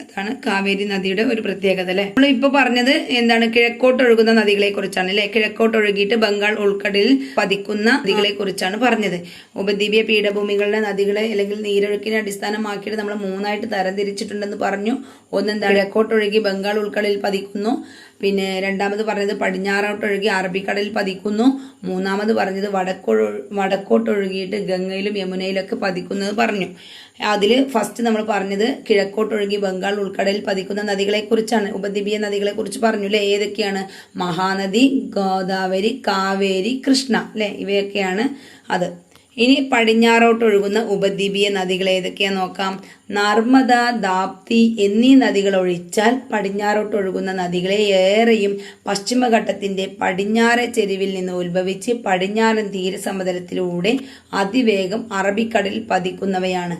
അതാണ് കാവേരി നദിയുടെ ഒരു പ്രത്യേകത അല്ലെ. നമ്മൾ ഇപ്പൊ പറഞ്ഞത് എന്താണ്? കിഴക്കോട്ടൊഴുകുന്ന നദികളെ കുറിച്ചാണ് അല്ലെ. കിഴക്കോട്ടൊഴുകിയിട്ട് ബംഗാൾ ഉൾക്കടലിൽ പതിക്കുന്ന നദികളെ കുറിച്ചാണ് പറഞ്ഞത്. ഉപദ്വീപീയ പീഠഭൂമികളിലെ നദികളെ അല്ലെങ്കിൽ നീരൊഴുക്കിനെ അടിസ്ഥാനമാക്കിയിട്ട് നമ്മൾ 3ആയിട്ട് തരംതിരിച്ചിട്ടുണ്ടെന്ന് പറഞ്ഞു. ഒന്നെന്താണ്? കിഴക്കോട്ടൊഴുകി ബംഗാൾ ഉൾക്കടലിൽ പതിക്കുന്നു. പിന്നെ രണ്ടാമത് പറഞ്ഞത് പടിഞ്ഞാറോട്ടൊഴുകി അറബിക്കടലിൽ പതിക്കുന്നു. മൂന്നാമത് പറഞ്ഞത് വടക്കോട്ടൊഴുകിയിട്ട് ഗംഗയിലും യമുനയിലൊക്കെ പതിക്കുന്നത് പറഞ്ഞു. അതിൽ ഫസ്റ്റ് നമ്മൾ പറഞ്ഞത് കിഴക്കോട്ടൊഴുകി ബംഗാൾ ഉൾക്കടലിൽ പതിക്കുന്ന നദികളെ കുറിച്ചാണ്. ഉപദ്വീപീയ നദികളെ കുറിച്ച് പറഞ്ഞു അല്ലെ. ഏതൊക്കെയാണ്? മഹാനദി, ഗോദാവരി, കാവേരി, കൃഷ്ണ അല്ലെ. ഇവയൊക്കെയാണ് അത്. ഇനി പടിഞ്ഞാറോട്ടൊഴുകുന്ന ഉപദ്വീപീയ നദികൾ ഏതൊക്കെയാ നോക്കാം. നർമ്മദ, താപ്തി എന്നീ നദികൾ ഒഴിച്ചാൽ പടിഞ്ഞാറോട്ടൊഴുകുന്ന നദികളെ ഏറെയും പശ്ചിമഘട്ടത്തിന്റെ പടിഞ്ഞാറെ ചെരുവിൽ നിന്ന് ഉത്ഭവിച്ച് പടിഞ്ഞാറൻ തീരസമതലത്തിലൂടെ അതിവേഗം അറബിക്കടലിൽ പതിക്കുന്നവയാണ്.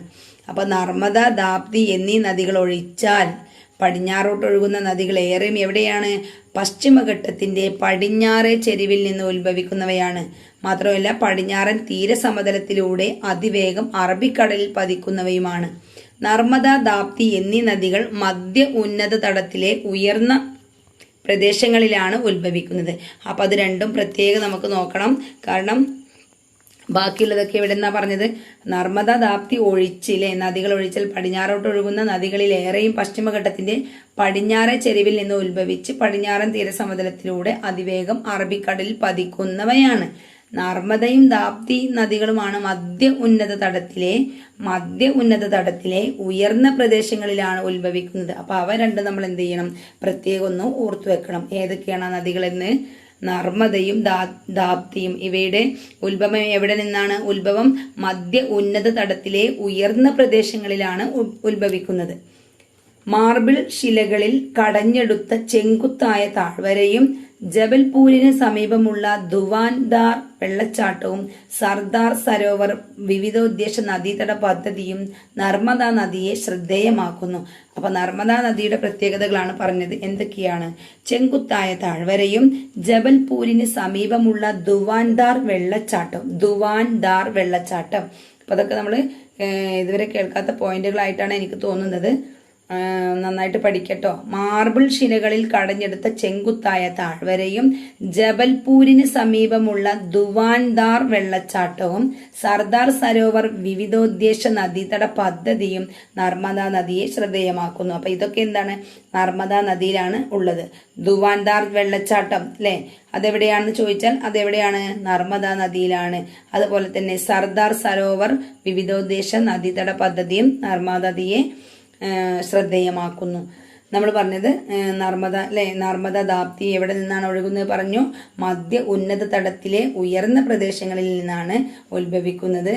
അപ്പൊ നർമ്മദ, താപ്തി എന്നീ നദികൾ ഒഴിച്ചാൽ പടിഞ്ഞാറോട്ടൊഴുകുന്ന നദികൾ ഏറെയും എവിടെയാണ്? പശ്ചിമഘട്ടത്തിന്റെ പടിഞ്ഞാറെ ചെരുവിൽ നിന്ന് ഉത്ഭവിക്കുന്നവയാണ്. മാത്രമല്ല പടിഞ്ഞാറൻ തീരസമതലത്തിലൂടെ അതിവേഗം അറബിക്കടലിൽ പതിക്കുന്നവയുമാണ്. നർമ്മദ, താപ്തി എന്നീ നദികൾ മധ്യ ഉന്നത തടത്തിലെ ഉയർന്ന പ്രദേശങ്ങളിലാണ് ഉത്ഭവിക്കുന്നത്. അപ്പൊ അത് രണ്ടും പ്രത്യേകം നമുക്ക് നോക്കണം. കാരണം ബാക്കിയുള്ളതൊക്കെ എവിടെ നിന്നാ പറഞ്ഞത്? നർമ്മദ, താപ്തി ഒഴിച്ചില്ലേ, നദികൾ ഒഴിച്ചാൽ പടിഞ്ഞാറോട്ട് ഒഴുകുന്ന നദികളിലേറെയും പശ്ചിമഘട്ടത്തിന്റെ പടിഞ്ഞാറെ ചെരുവിൽ നിന്ന് ഉത്ഭവിച്ച് പടിഞ്ഞാറൻ തീരസമതലത്തിലൂടെ അതിവേഗം അറബിക്കടലിൽ പതിക്കുന്നവയാണ്. നർമ്മദയും താപ്തി നദികളുമാണ് മധ്യ ഉന്നത തടത്തിലെ ഉയർന്ന പ്രദേശങ്ങളിലാണ് ഉത്ഭവിക്കുന്നത്. അപ്പൊ അവ രണ്ടും നമ്മൾ എന്ത് ചെയ്യണം? പ്രത്യേകം ഒന്ന് ഓർത്തു വെക്കണം. ഏതൊക്കെയാണ് നദികളെന്ന്? നർമ്മദയും താപ്തിയും. ഇവയുടെ ഉത്ഭവം എവിടെ നിന്നാണ്? ഉത്ഭവം മധ്യ ഉന്നത തടത്തിലെ ഉയർന്ന പ്രദേശങ്ങളിലാണ് ഉത്ഭവിക്കുന്നത്. മാർബിൾ ശിലകളിൽ കടഞ്ഞെടുത്ത ചെങ്കുത്തായ താഴ്വരയും ജബൽപൂരിന് സമീപമുള്ള ദുവാൻദാർ വെള്ളച്ചാട്ടവും സർദാർ സരോവർ വിവിധോദ്ദേശ നദീതട പദ്ധതിയും നർമ്മദാ നദിയെ ശ്രദ്ധേയമാക്കുന്നു. അപ്പൊ നർമ്മദാ നദിയുടെ പ്രത്യേകതകളാണ് പറഞ്ഞത്. എന്തൊക്കെയാണ്? ചെങ്കുത്തായ താഴ്വരയും ജബൽപൂരിന് സമീപമുള്ള ദുവാൻദാർ വെള്ളച്ചാട്ടം. അപ്പൊ അതൊക്കെ നമ്മൾ ഇതുവരെ കേൾക്കാത്ത പോയിന്റുകളായിട്ടാണ് എനിക്ക് തോന്നുന്നത്. നന്നായിട്ട് പഠിക്കട്ടോ. മാർബിൾ ശിലകളിൽ കടഞ്ഞെടുത്ത ചെങ്കുത്തായ താഴ്വരയും ജബൽപൂരിന് സമീപമുള്ള ദുവാൻദാർ വെള്ളച്ചാട്ടവും സർദാർ സരോവർ വിവിധോദ്ദേശ നദീതട പദ്ധതിയും നർമ്മദാ നദിയെ ശ്രദ്ധേയമാക്കുന്നു. അപ്പൊ ഇതൊക്കെ എന്താണ്? നർമ്മദാ നദിയിലാണ് ഉള്ളത്. ദുവാൻദാർ വെള്ളച്ചാട്ടം അല്ലെ, അതെവിടെയാണെന്ന് ചോദിച്ചാൽ അതെവിടെയാണ്? നർമ്മദാ നദിയിലാണ്. അതുപോലെ തന്നെ സർദാർ സരോവർ വിവിധോദ്ദേശ നദീതട പദ്ധതിയും നർമ്മദാ നദിയെ ശ്രദ്ധേയമാക്കുന്നു. നമ്മൾ പറഞ്ഞത് നർമ്മദ ദാപ്തി എവിടെ നിന്നാണ് ഒഴുകുന്നത് പറഞ്ഞു? മധ്യ ഉന്നത തടത്തിലെ ഉയർന്ന പ്രദേശങ്ങളിൽ നിന്നാണ് ഉത്ഭവിക്കുന്നത്.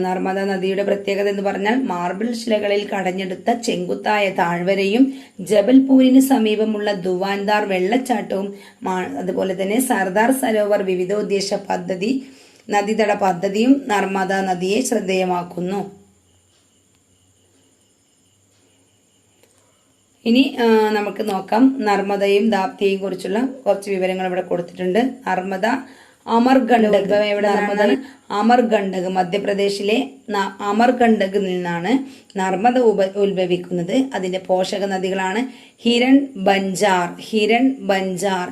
നർമ്മദ നദിയുടെ പ്രത്യേകത എന്ന് പറഞ്ഞാൽ മാർബിൾ ശിലകളിൽ കടഞ്ഞെടുത്ത ചെങ്കുത്തായ താഴ്വരയും ജബൽപൂരിന് സമീപമുള്ള ദുവാൻദാർ വെള്ളച്ചാട്ടവും അതുപോലെ തന്നെ സർദാർ സരോവർ വിവിധോദ്ദേശ നദീതട പദ്ധതിയും നർമ്മദ നദിയെ ശ്രദ്ധേയമാക്കുന്നു. ഇനി നമുക്ക് നോക്കാം നർമ്മദയും ദാപ്തിയെയും കുറിച്ചുള്ള കുറച്ച് വിവരങ്ങൾ ഇവിടെ കൊടുത്തിട്ടുണ്ട്. നർമ്മദ അമർകണ്ടക് എവിടെ? അമർകണ്ടക് മധ്യപ്രദേശിലെ അമർകണ്ടകിൽ നിന്നാണ് നർമ്മദ ഉത്ഭവിക്കുന്നത്. അതിന്റെ പോഷക നദികളാണ് ഹിരൺ ബഞ്ചാർ.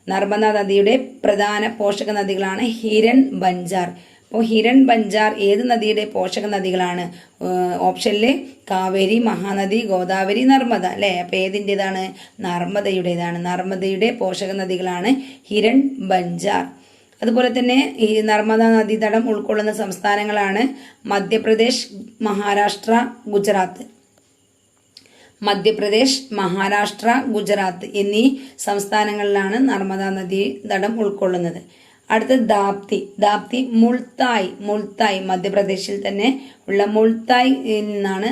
നർമ്മദ നദിയുടെ പ്രധാന പോഷക നദികളാണ് ഹിരൺ ബഞ്ചാർ. അപ്പോൾ ഹിരൺ ബഞ്ചാർ ഏത് നദിയുടെ പോഷക നദികളാണ്? ഓപ്ഷനില് കാവേരി, മഹാനദി, ഗോദാവരി, നർമ്മദ അല്ലെ. അപ്പൊ ഏതിൻ്റെതാണ്? നർമ്മദയുടേതാണ്. നർമ്മദയുടെ പോഷക നദികളാണ് ഹിരൺ ബഞ്ചാർ. അതുപോലെ തന്നെ ഈ നർമ്മദ നദീതടം ഉൾക്കൊള്ളുന്ന സംസ്ഥാനങ്ങളാണ് മധ്യപ്രദേശ്, മഹാരാഷ്ട്ര, ഗുജറാത്ത് എന്നീ സംസ്ഥാനങ്ങളിലാണ് നർമ്മദാ നദീതടം ഉൾക്കൊള്ളുന്നത്. അടുത്ത ദാപ്തി മുൾത്തായ് മധ്യപ്രദേശിൽ തന്നെ ഉള്ള മുൾത്തായിൽ നിന്നാണ്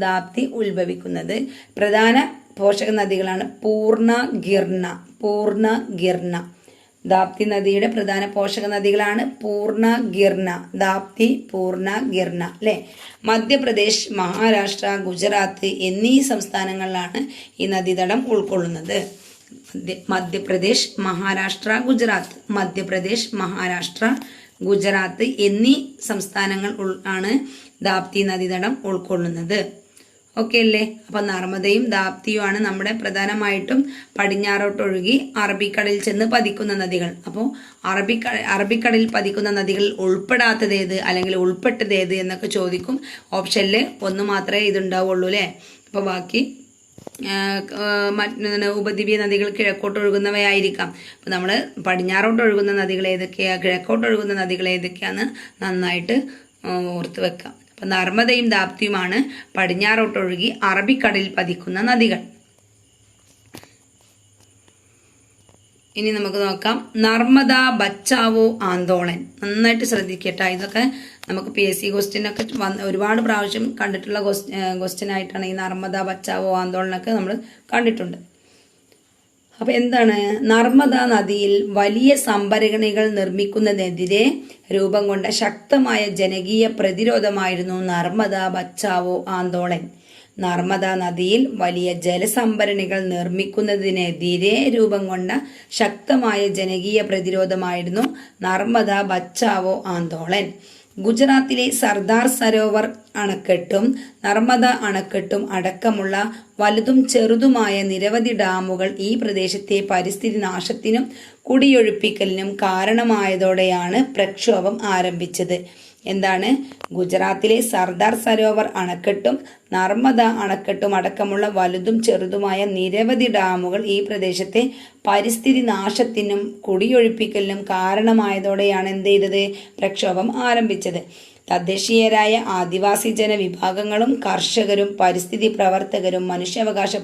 ദാപ്തി ഉത്ഭവിക്കുന്നത്. പ്രധാന പോഷക നദികളാണ് പൂർണ്ണ ഗിർണ. ദാപ്തി നദിയുടെ പ്രധാന പോഷക നദികളാണ് ദാപ്തി, പൂർണ്ണ, ഗിർണ അല്ലെ. മധ്യപ്രദേശ്, മഹാരാഷ്ട്ര, ഗുജറാത്ത് എന്നീ സംസ്ഥാനങ്ങളിലാണ് ഈ നദീതടം ഉൾക്കൊള്ളുന്നത്. മധ്യപ്രദേശ്, മഹാരാഷ്ട്ര, ഗുജറാത്ത് എന്നീ സംസ്ഥാനങ്ങൾ ആണ് ദാപ്തി നദീതടം ഉൾക്കൊള്ളുന്നത്. ഓക്കെ അല്ലേ? അപ്പൊ നർമ്മദയും ദാപ്തിയുമാണ് നമ്മുടെ പ്രധാനമായിട്ടും പടിഞ്ഞാറോട്ടൊഴുകി അറബിക്കടലിൽ ചെന്ന് പതിക്കുന്ന നദികൾ. അപ്പോൾ അറബിക്കടലിൽ പതിക്കുന്ന നദികളിൽ ഉൾപ്പെടാത്തത് ഏത് അല്ലെങ്കിൽ ഉൾപ്പെട്ടത് ഏത് എന്നൊക്കെ ചോദിക്കും. ഓപ്ഷനിൽ ഒന്ന് മാത്രമേ ഇതുണ്ടാവുള്ളൂ അല്ലേ. അപ്പൊ ബാക്കി ഉപദ്വീപീയ നദികൾ കിഴക്കോട്ടൊഴുകുന്നവയായിരിക്കാം. അപ്പൊ നമ്മൾ പടിഞ്ഞാറോട്ട് ഒഴുകുന്ന നദികൾ ഏതൊക്കെയാ, കിഴക്കോട്ടൊഴുകുന്ന നദികൾ ഏതൊക്കെയാന്ന് നന്നായിട്ട് ഓർത്ത് വെക്കാം. അപ്പൊ നർമ്മദയും ദാപ്തിയുമാണ് പടിഞ്ഞാറോട്ടൊഴുകി അറബിക്കടലിൽ പതിക്കുന്ന നദികൾ. ഇനി നമുക്ക് നോക്കാം നർമ്മദ ബച്ചാവോ ആന്തോളൻ. നന്നായിട്ട് ശ്രദ്ധിക്കട്ടെ. ഇതൊക്കെ നമുക്ക് PSC ക്വസ്റ്റ്യനൊക്കെ ഒരുപാട് പ്രാവശ്യം കണ്ടിട്ടുള്ള ക്വസ്റ്റ്യൻ ആയിട്ടാണ് ഈ നർമ്മദ ബച്ചാവോ ആന്തോളനൊക്കെ നമ്മൾ കണ്ടിട്ടുണ്ട്. അപ്പൊ എന്താണ്? നർമ്മദാ നദിയിൽ വലിയ സംഭരണികൾ നിർമ്മിക്കുന്നതിനെതിരെ രൂപം കൊണ്ട ശക്തമായ ജനകീയ പ്രതിരോധമായിരുന്നു നർമ്മദ ബച്ചാവോ ആന്തോളൻ. നർമ്മദാ നദിയിൽ വലിയ ജലസംഭരണികൾ നിർമ്മിക്കുന്നതിനെതിരെ രൂപം കൊണ്ട ശക്തമായ ജനകീയ പ്രതിരോധമായിരുന്നു നർമ്മദ ബച്ചാവോ ആന്തോളൻ. ഗുജറാത്തിലെ സർദാർ സരോവർ അണക്കെട്ടും നർമ്മദ അണക്കെട്ടും അടക്കമുള്ള വലുതും ചെറുതുമായ നിരവധി ഡാമുകൾ ഈ പ്രദേശത്തെ പരിസ്ഥിതി നാശത്തിനും കുടിയൊഴിപ്പിക്കലിനും കാരണമായതോടെയാണ് പ്രക്ഷോഭം ആരംഭിച്ചത്. എന്താണ്? ഗുജറാത്തിലെ സർദാർ സരോവർ അണക്കെട്ടും നർമ്മദ അണക്കെട്ടും അടക്കമുള്ള വലുതും ചെറുതുമായ നിരവധി ഡാമുകൾ ഈ പ്രദേശത്തെ പരിസ്ഥിതി നാശത്തിനും കുടിയൊഴിപ്പിക്കലിനും കാരണമായതോടെയാണ് എന്ത് ചെയ്തത്? പ്രക്ഷോഭം ആരംഭിച്ചത്. തദ്ദേശീയരായ ആദിവാസി ജനവിഭാഗങ്ങളും കർഷകരും പരിസ്ഥിതി പ്രവർത്തകരും മനുഷ്യാവകാശ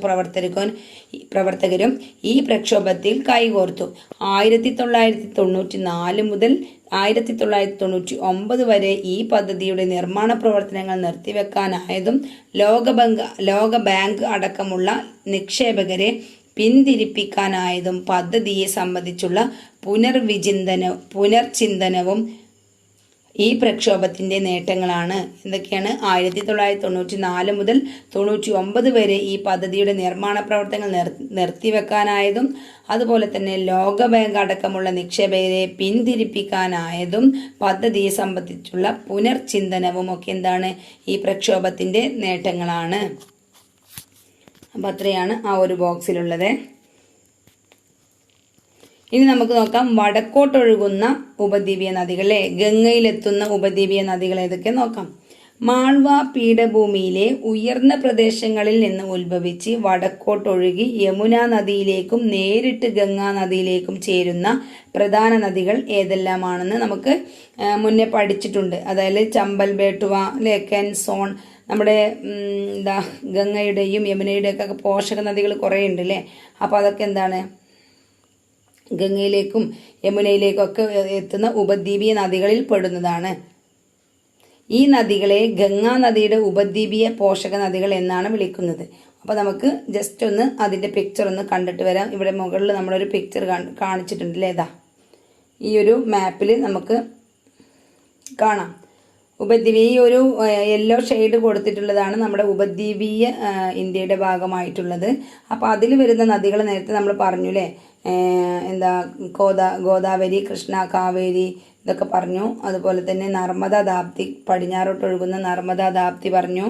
പ്രവർത്തകരും ഈ പ്രക്ഷോഭത്തിൽ കൈകോർത്തു. 1994 മുതൽ 1999 വരെ ഈ പദ്ധതിയുടെ നിർമ്മാണ പ്രവർത്തനങ്ങൾ നിർത്തിവെക്കാനായതും ലോകബാങ്ക് അടക്കമുള്ള നിക്ഷേപകരെ പിന്തിരിപ്പിക്കാനായതും പദ്ധതിയെ സംബന്ധിച്ചുള്ള പുനർചിന്തനവും ഈ പ്രക്ഷോഭത്തിന്റെ നേട്ടങ്ങളാണ്. എന്തൊക്കെയാണ്? 1994 മുതൽ 99 വരെ ഈ പദ്ധതിയുടെ നിർമ്മാണ പ്രവർത്തനങ്ങൾ നിർത്തിവെക്കാനായതും അതുപോലെ തന്നെ ലോകബാങ്ക് അടക്കമുള്ള നിക്ഷേപകരെ പിന്തിരിപ്പിക്കാനായതും പദ്ധതിയെ സംബന്ധിച്ചുള്ള പുനർചിന്തനവും ഒക്കെ എന്താണ്? ഈ പ്രക്ഷോഭത്തിന്റെ നേട്ടങ്ങളാണ്. അപ്പം അത്രയാണ് ആ ഒരു ബോക്സിലുള്ളത്. ഇനി നമുക്ക് നോക്കാം വടക്കോട്ടൊഴുകുന്ന ഉപദ്വീപീയ നദികൾ. ഗംഗയിലെത്തുന്ന ഉപദ്വീപീയ നദികൾ ഏതൊക്കെ നോക്കാം. മാൾവ പീഠഭൂമിയിലെ ഉയർന്ന പ്രദേശങ്ങളിൽ നിന്ന് ഉത്ഭവിച്ച് വടക്കോട്ടൊഴുകി യമുന നദിയിലേക്കും നേരിട്ട് ഗംഗാ നദിയിലേക്കും ചേരുന്ന പ്രധാന നദികൾ ഏതെല്ലാമാണെന്ന് നമുക്ക് മുന്നേ പഠിച്ചിട്ടുണ്ട്. അതായത് ചമ്പൽ, ബേട്ടുവ, ലേക്കൻ, സോൺ. നമ്മുടെ ഗംഗയുടെയും യമുനയുടെയൊക്കെ പോഷക നദികൾ കുറേ ഉണ്ട് അല്ലേ. അപ്പോൾ അതൊക്കെ എന്താണ്? ഗംഗയിലേക്കും യമുനയിലേക്കും ഒക്കെ എത്തുന്ന ഉപദ്വീപീയ നദികളിൽ പെടുന്നതാണ്. ഈ നദികളെ ഗംഗാ നദിയുടെ ഉപദ്വീപീയ പോഷക നദികൾ എന്നാണ് വിളിക്കുന്നത്. അപ്പോൾ നമുക്ക് ജസ്റ്റ് ഒന്ന് അതിൻ്റെ പിക്ചർ ഒന്ന് കണ്ടിട്ട് വരാം. ഇവിടെ മുകളിൽ നമ്മളൊരു പിക്ചർ കാണിച്ചിട്ടുണ്ട് അല്ലേ. ഈ ഒരു മാപ്പിൽ നമുക്ക് കാണാം ഉപദ്വീപീയ. ഈ ഒരു യെല്ലോ ഷെയ്ഡ് കൊടുത്തിട്ടുള്ളതാണ് നമ്മുടെ ഉപദ്വീപീയ ഇന്ത്യയുടെ ഭാഗമായിട്ടുള്ളത്. അപ്പോൾ അതിൽ വരുന്ന നദികൾ നേരത്തെ നമ്മൾ പറഞ്ഞു അല്ലേ. ഗോദാവരി, കൃഷ്ണ, കാവേരി ഇതൊക്കെ പറഞ്ഞു. അതുപോലെ തന്നെ നർമ്മദ, താപ്തി, പടിഞ്ഞാറോട്ടൊഴുകുന്ന നർമ്മദ, താപ്തി പറഞ്ഞു.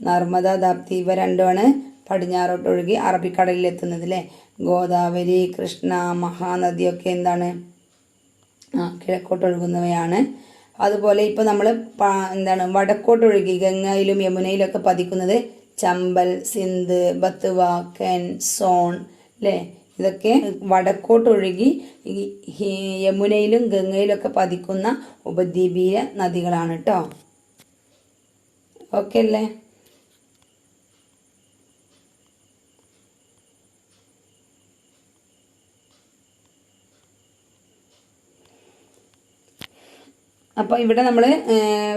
നർമ്മദ, താപ്തി ഇവ രണ്ടുമാണ് പടിഞ്ഞാറോട്ടൊഴുകി അറബിക്കടലിൽ എത്തുന്നത് അല്ലേ. ഗോദാവരി, കൃഷ്ണ, മഹാനദിയൊക്കെ എന്താണ്? കിഴക്കോട്ടൊഴുകുന്നവയാണ്. അതുപോലെ ഇപ്പോൾ നമ്മൾ വടക്കോട്ടൊഴുകി ഗംഗയിലും യമുനയിലൊക്കെ പതിക്കുന്നത് ചമ്പൽ, സിന്ധ്, ബത്വ, കെൻ, സോൺ അല്ലേ. ഇതൊക്കെ വടക്കോട്ടൊഴുകി യമുനയിലും ഗംഗയിലൊക്കെ പതിക്കുന്ന ഉപദ്വീപീയ നദികളാണ് കേട്ടോ. ഓക്കെ അല്ലേ. അപ്പോൾ ഇവിടെ നമ്മൾ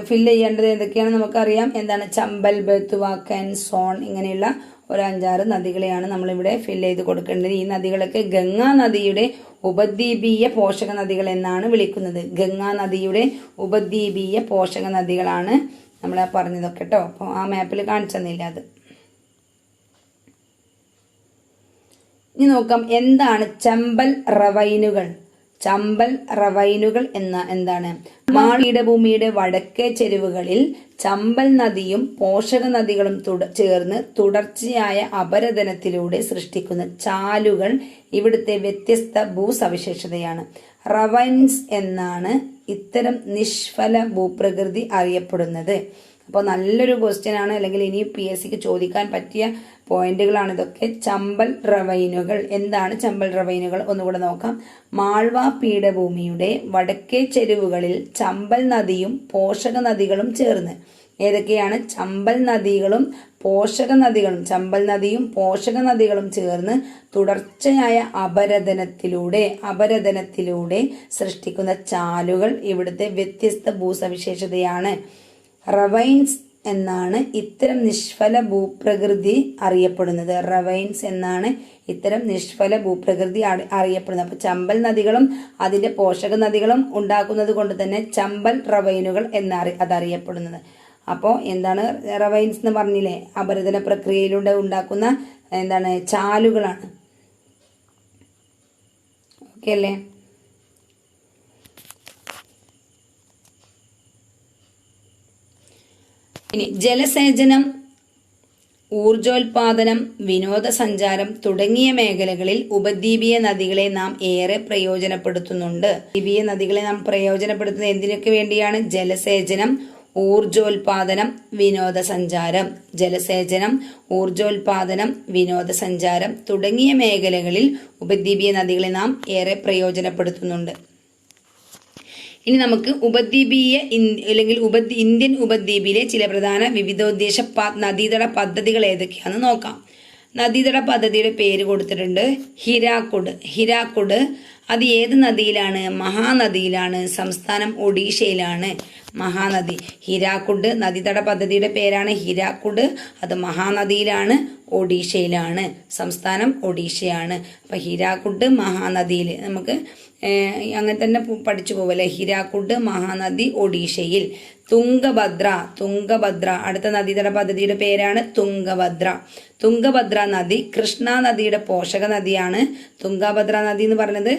ഫില്ല് ചെയ്യേണ്ടത് എന്തൊക്കെയാണ് നമുക്കറിയാം. എന്താണ്? ചമ്പൽ, ബത്വ, കെൻ, സോൺ ഇങ്ങനെയുള്ള ഒരു 5-6 നദികളെയാണ് നമ്മളിവിടെ ഫില്ല് ചെയ്ത് കൊടുക്കേണ്ടത്. ഈ നദികളൊക്കെ ഗംഗാ നദിയുടെ ഉപദ്വീപീയ പോഷക നദികൾ എന്നാണ് വിളിക്കുന്നത്. ഗംഗാ നദിയുടെ ഉപദ്വീപീയ പോഷക നദികളാണ് നമ്മൾ പറഞ്ഞതൊക്കെ കേട്ടോ. അപ്പോൾ ആ മാപ്പിൽ കാണിച്ചെന്നില്ല അത്. ഇനി നോക്കാം എന്താണ് ചമ്പൽ റവൈനുകൾ. ചമ്പൽ റവൈനുകൾ എന്താണ്? പീഠഭൂമിയുടെ വടക്കേ ചെരുവുകളിൽ ചമ്പൽ നദിയും പോഷക നദികളും ചേർന്ന് തുടർച്ചയായ അപരദനത്തിലൂടെ സൃഷ്ടിക്കുന്ന ചാലുകൾ ഇവിടുത്തെ വ്യത്യസ്ത ഭൂസവിശേഷതയാണ്. റവൈൻസ് എന്നാണ് ഇത്തരം നിഷ്ഫല ഭൂപ്രകൃതി അറിയപ്പെടുന്നത്. അപ്പോൾ നല്ലൊരു ക്വസ്റ്റ്യൻ ആണ്, അല്ലെങ്കിൽ ഇനി PSCക്ക് ചോദിക്കാൻ പറ്റിയ പോയിന്റുകളാണ് ഇതൊക്കെ. ചമ്പൽ റവൈനുകൾ എന്താണ്? ചമ്പൽ റവൈനുകൾ ഒന്നുകൂടെ നോക്കാം. മാൾവ പീഠഭൂമിയുടെ വടക്കേ ചെരുവുകളിൽ ചമ്പൽ നദിയും പോഷക നദികളും ചേർന്ന്. ഏതൊക്കെയാണ്? ചമ്പൽ നദികളും പോഷക നദികളും. ചമ്പൽ നദിയും പോഷക നദികളും ചേർന്ന് തുടർച്ചയായ അപരദനത്തിലൂടെ സൃഷ്ടിക്കുന്ന ചാലുകൾ ഇവിടുത്തെ വ്യത്യസ്ത ഭൂസവിശേഷതയാണ്. റവൈൻസ് എന്നാണ് ഇത്തരം നിഷ്ഫല ഭൂപ്രകൃതി അറിയപ്പെടുന്നത്. റവൈൻസ് എന്നാണ് ഇത്തരം നിഷ്ഫല ഭൂപ്രകൃതി അറിയപ്പെടുന്നത്. അപ്പോൾ ചമ്പൽ നദികളും അതിന്റെ പോഷക നദികളും ഉണ്ടാക്കുന്നത് കൊണ്ട് തന്നെ ചമ്പൽ റവൈനുകൾ അതറിയപ്പെടുന്നത്. അപ്പോൾ എന്താണ് റവൈൻസ് എന്ന് പറഞ്ഞില്ലേ? അപരദന പ്രക്രിയയിലൂടെ ഉണ്ടാക്കുന്ന ചാലുകളാണ്. ഓക്കെ അല്ലേ. ഇനി ജലസേചനം, ഊർജോൽപാദനം, വിനോദസഞ്ചാരം തുടങ്ങിയ മേഖലകളിൽ ഉപദ്വീപീയ നദികളെ നാം ഏറെ പ്രയോജനപ്പെടുത്തുന്നുണ്ട്. ഉപദ്വീപീയ നദികളെ നാം പ്രയോജനപ്പെടുത്തുന്നത് എന്തിനൊക്കെ വേണ്ടിയാണ്? ജലസേചനം, ഊർജോൽപാദനം, വിനോദസഞ്ചാരം. ജലസേചനം, ഊർജോൽപാദനം, വിനോദസഞ്ചാരം തുടങ്ങിയ മേഖലകളിൽ ഉപദ്വീപീയ നദികളെ നാം ഏറെ പ്രയോജനപ്പെടുത്തുന്നുണ്ട്. ഇനി നമുക്ക് ഉപദ്വീപീയ അല്ലെങ്കിൽ ഇന്ത്യൻ ഉപദ്വീപിലെ ചില പ്രധാന വിവിധോദ്ദേശ നദീതട പദ്ധതികൾ ഏതൊക്കെയാണെന്ന് നോക്കാം. നദീതട പദ്ധതിയുടെ പേര് കൊടുത്തിട്ടുണ്ട് ഹിരാക്കുഡ്. ഹിരാക്കുഡ് അത് ഏത് നദിയിലാണ്? മഹാനദിയിലാണ്. സംസ്ഥാനം ഒഡീഷയിലാണ്. മഹാനദി. ഹിരാക്കുഡ് നദീതട പദ്ധതിയുടെ പേരാണ് ഹിരാക്കുഡ്. അത് മഹാനദിയിലാണ്, ഒഡീഷയിലാണ്. സംസ്ഥാനം ഒഡീഷയാണ്. അപ്പം ഹിരാക്കുഡ് മഹാനദിയിൽ നമുക്ക് അങ്ങനെ തന്നെ പഠിച്ചു പോവല്ലേ. ഹിരാക്കുഡ് മഹാനദി ഒഡീഷയിൽ. തുംഗഭദ്ര. തുംഗഭദ്ര അടുത്ത നദീതട പദ്ധതിയുടെ പേരാണ് തുംഗഭദ്ര. തുംഗഭദ്ര നദി കൃഷ്ണ നദിയുടെ പോഷക നദിയാണ്. തുംഗഭദ്ര നദി എന്ന് പറയുന്നത്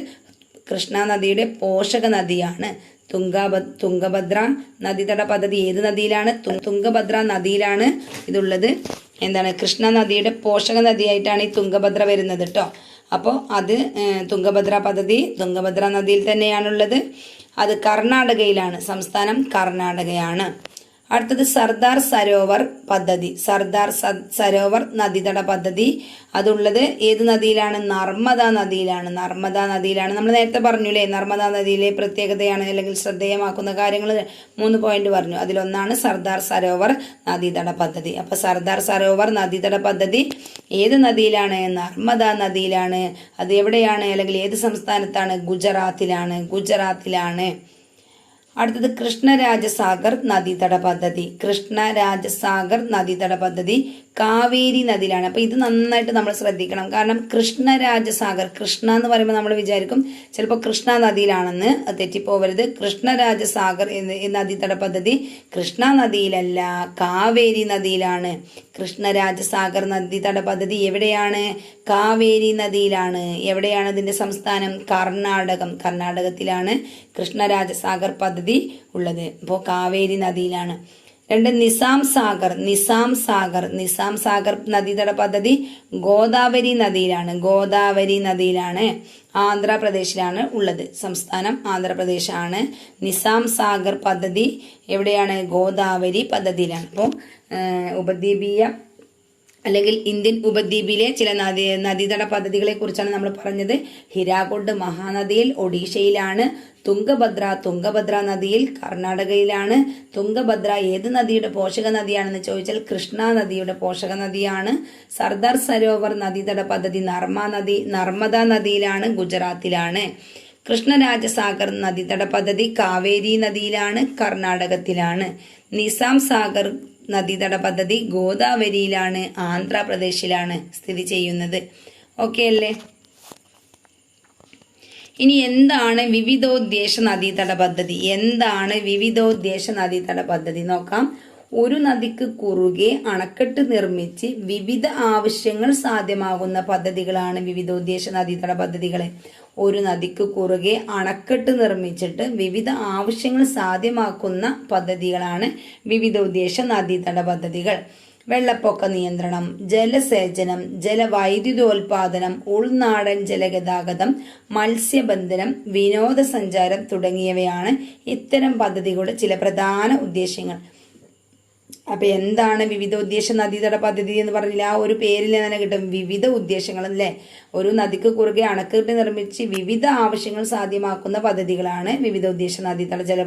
കൃഷ്ണ നദിയുടെ പോഷക നദിയാണ്. തുംഗഭദ്ര നദീതട പദ്ധതി ഏത് നദിയിലാണ്? തുംഗഭദ്ര നദിയിലാണ് ഇതുള്ളത്. എന്താണ്? കൃഷ്ണ നദിയുടെ പോഷക നദിയായിട്ടാണ് ഈ തുംഗഭദ്ര വരുന്നത് കേട്ടോ. അപ്പോൾ അത് തുംഗഭദ്ര പദ്ധതി തുംഗഭദ്ര നദിയിൽ തന്നെയാണുള്ളത്. അത് കർണാടകയിലാണ്. സംസ്ഥാനം കർണാടകയാണ്. അടുത്തത് സർദാർ സരോവർ പദ്ധതി. സർദാർ സരോവർ നദീതട പദ്ധതി അതുള്ളത് ഏത് നദിയിലാണ്? നർമ്മദ നദിയിലാണ്. നർമ്മദ നദിയിലാണ്. നമ്മൾ നേരത്തെ പറഞ്ഞില്ലേ നർമ്മദ നദിയിലെ പ്രത്യേകതയാണ് അല്ലെങ്കിൽ ശ്രദ്ധേയമാക്കുന്ന കാര്യങ്ങൾ 3 പോയിന്റ് പറഞ്ഞു. അതിലൊന്നാണ് സർദാർ സരോവർ നദീതട പദ്ധതി. അപ്പൊ സർദാർ സരോവർ നദീതട പദ്ധതി ഏത് നദിയിലാണ്? നർമ്മദ നദിയിലാണ്. അത് എവിടെയാണ് അല്ലെങ്കിൽ ഏത് സംസ്ഥാനത്താണ്? ഗുജറാത്തിലാണ്. ഗുജറാത്തിലാണ്. അടുത്തത് കൃഷ്ണരാജസാഗർ നദീതട പദ്ധതി. കൃഷ്ണരാജസാഗർ നദീതട പദ്ധതി കാവേരി നദിയിലാണ്. അപ്പൊ ഇത് നന്നായിട്ട് നമ്മൾ ശ്രദ്ധിക്കണം. കാരണം കൃഷ്ണരാജസാഗർ, കൃഷ്ണ എന്ന് പറയുമ്പോൾ നമ്മൾ വിചാരിക്കും ചിലപ്പോൾ കൃഷ്ണ നദിയിലാണെന്ന്. അത് തെറ്റിപ്പോവരുത്. കൃഷ്ണരാജസാഗർ നദീതട പദ്ധതി കൃഷ്ണ നദിയിലല്ല, കാവേരി നദിയിലാണ്. കൃഷ്ണരാജസാഗർ നദീതട പദ്ധതി എവിടെയാണ്? കാവേരി നദിയിലാണ്. എവിടെയാണ് ഇതിന്റെ സംസ്ഥാനം? കർണാടകം. കർണാടകത്തിലാണ് കൃഷ്ണരാജസാഗർ പദ്ധതി ഉള്ളത്. അപ്പോൾ കാവേരി നദിയിലാണ്. 2 നിസാം സാഗർ. നിസാം സാഗർ. നിസാം സാഗർ നദീതട പദ്ധതി ഗോദാവരി നദിയിലാണ്. ഗോദാവരി നദിയിലാണ്. ആന്ധ്രാപ്രദേശിലാണ് ഉള്ളത്. സംസ്ഥാനം ആന്ധ്രാപ്രദേശാണ്. നിസാം സാഗർ പദ്ധതി എവിടെയാണ്? ഗോദാവരി പദ്ധതിയിലാണ്. അപ്പോൾ ഉപദ്വീപീയ അല്ലെങ്കിൽ ഇന്ത്യൻ ഉപദ്വീപിലെ ചില നദീതട പദ്ധതികളെ കുറിച്ചാണ് നമ്മൾ പറഞ്ഞത്. ഹിരാക്കുഡ് മഹാനദിയിൽ ഒഡീഷയിലാണ്. തുംഗഭദ്ര നദിയിൽ കർണാടകയിലാണ്. തുംഗഭദ്ര ഏത് നദിയുടെ പോഷക നദിയാണെന്ന് ചോദിച്ചാൽ കൃഷ്ണ നദിയുടെ പോഷക നദിയാണ്. സർദാർ സരോവർ നദീതട പദ്ധതി നർമ്മദ നദിയിലാണ്, ഗുജറാത്തിലാണ്. കൃഷ്ണരാജസാഗർ നദീതട പദ്ധതി കാവേരി നദിയിലാണ്, കർണാടകത്തിലാണ്. നിസാം സാഗർ നദീതട പദ്ധതി ഗോദാവരിയിലാണ്, ആന്ധ്രാപ്രദേശിലാണ് സ്ഥിതി ചെയ്യുന്നത്. ഓക്കെ അല്ലേ? ഇനി എന്താണ് വിവിധോദ്ദേശ നദീതട പദ്ധതി? എന്താണ് വിവിധോദ്ദേശ നദീതട പദ്ധതി നോക്കാം. ഒരു നദിക്ക് കുറുകെ അണക്കെട്ട് നിർമ്മിച്ച് വിവിധ ആവശ്യങ്ങൾ സാധ്യമാകുന്ന പദ്ധതികളാണ് വിവിധോദ്ദേശ നദീതട പദ്ധതികൾ. ഒരു നദിക്ക് കുറുകെ അണക്കെട്ട് നിർമ്മിച്ചിട്ട് വിവിധ ആവശ്യങ്ങൾ സാധ്യമാക്കുന്ന പദ്ധതികളാണ് വിവിധോദ്ദേശ നദീതട പദ്ധതികൾ. വെള്ളപ്പൊക്ക നിയന്ത്രണം, ജലസേചനം, ജലവൈദ്യുതോൽപാദനം, ഉൾനാടൻ ജലഗതാഗതം, മത്സ്യബന്ധനം, വിനോദസഞ്ചാരം തുടങ്ങിയവയാണ് ഇത്തരം പദ്ധതികളുടെ ചില പ്രധാന ഉദ്ദേശ്യങ്ങൾ. അപ്പൊ എന്താണ് വിവിധോദ്ദേശ നദീതട പദ്ധതി എന്ന് പറഞ്ഞില്ല, ആ ഒരു പേരിൽ തന്നെ കിട്ടും വിവിധ ഉദ്ദേശങ്ങൾ അല്ലേ. ഒരു നദിക്ക് കുറുകെ അണക്കെട്ട് നിർമ്മിച്ച് വിവിധ ആവശ്യങ്ങൾ സാധ്യമാക്കുന്ന പദ്ധതികളാണ് വിവിധോദ്ദേശ നദീതട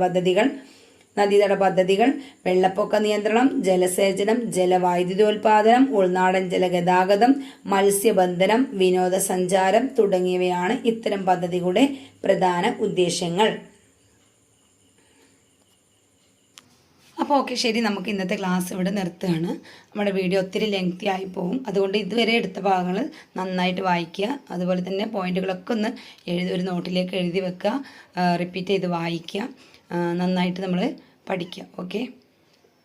പദ്ധതികൾ. വെള്ളപ്പൊക്ക നിയന്ത്രണം, ജലസേചനം, ജലവൈദ്യുതോൽപാദനം, ഉൾനാടൻ ജലഗതാഗതം, മത്സ്യബന്ധനം, വിനോദസഞ്ചാരം തുടങ്ങിയവയാണ് ഇത്തരം പദ്ധതികളുടെ പ്രധാന ഉദ്ദേശ്യങ്ങൾ. അപ്പോൾ ഓക്കെ, ശരി, നമുക്ക് ഇന്നത്തെ ക്ലാസ് ഇവിടെ നിർത്തുകയാണ്. നമ്മുടെ വീഡിയോ ഒത്തിരി ലെങ്തി ആയി പോകും. അതുകൊണ്ട് ഇതുവരെ എടുത്ത ഭാഗങ്ങൾ നന്നായിട്ട് വായിക്കുക. അതുപോലെ തന്നെ പോയിന്റുകളൊക്കെ ഒന്ന് ഒരു നോട്ടിലേക്ക് എഴുതി വെക്കുക, റിപ്പീറ്റ് ചെയ്ത് വായിക്കുക, നന്നായിട്ട് നമ്മൾ പഠിക്കുക. Okay,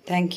thank you.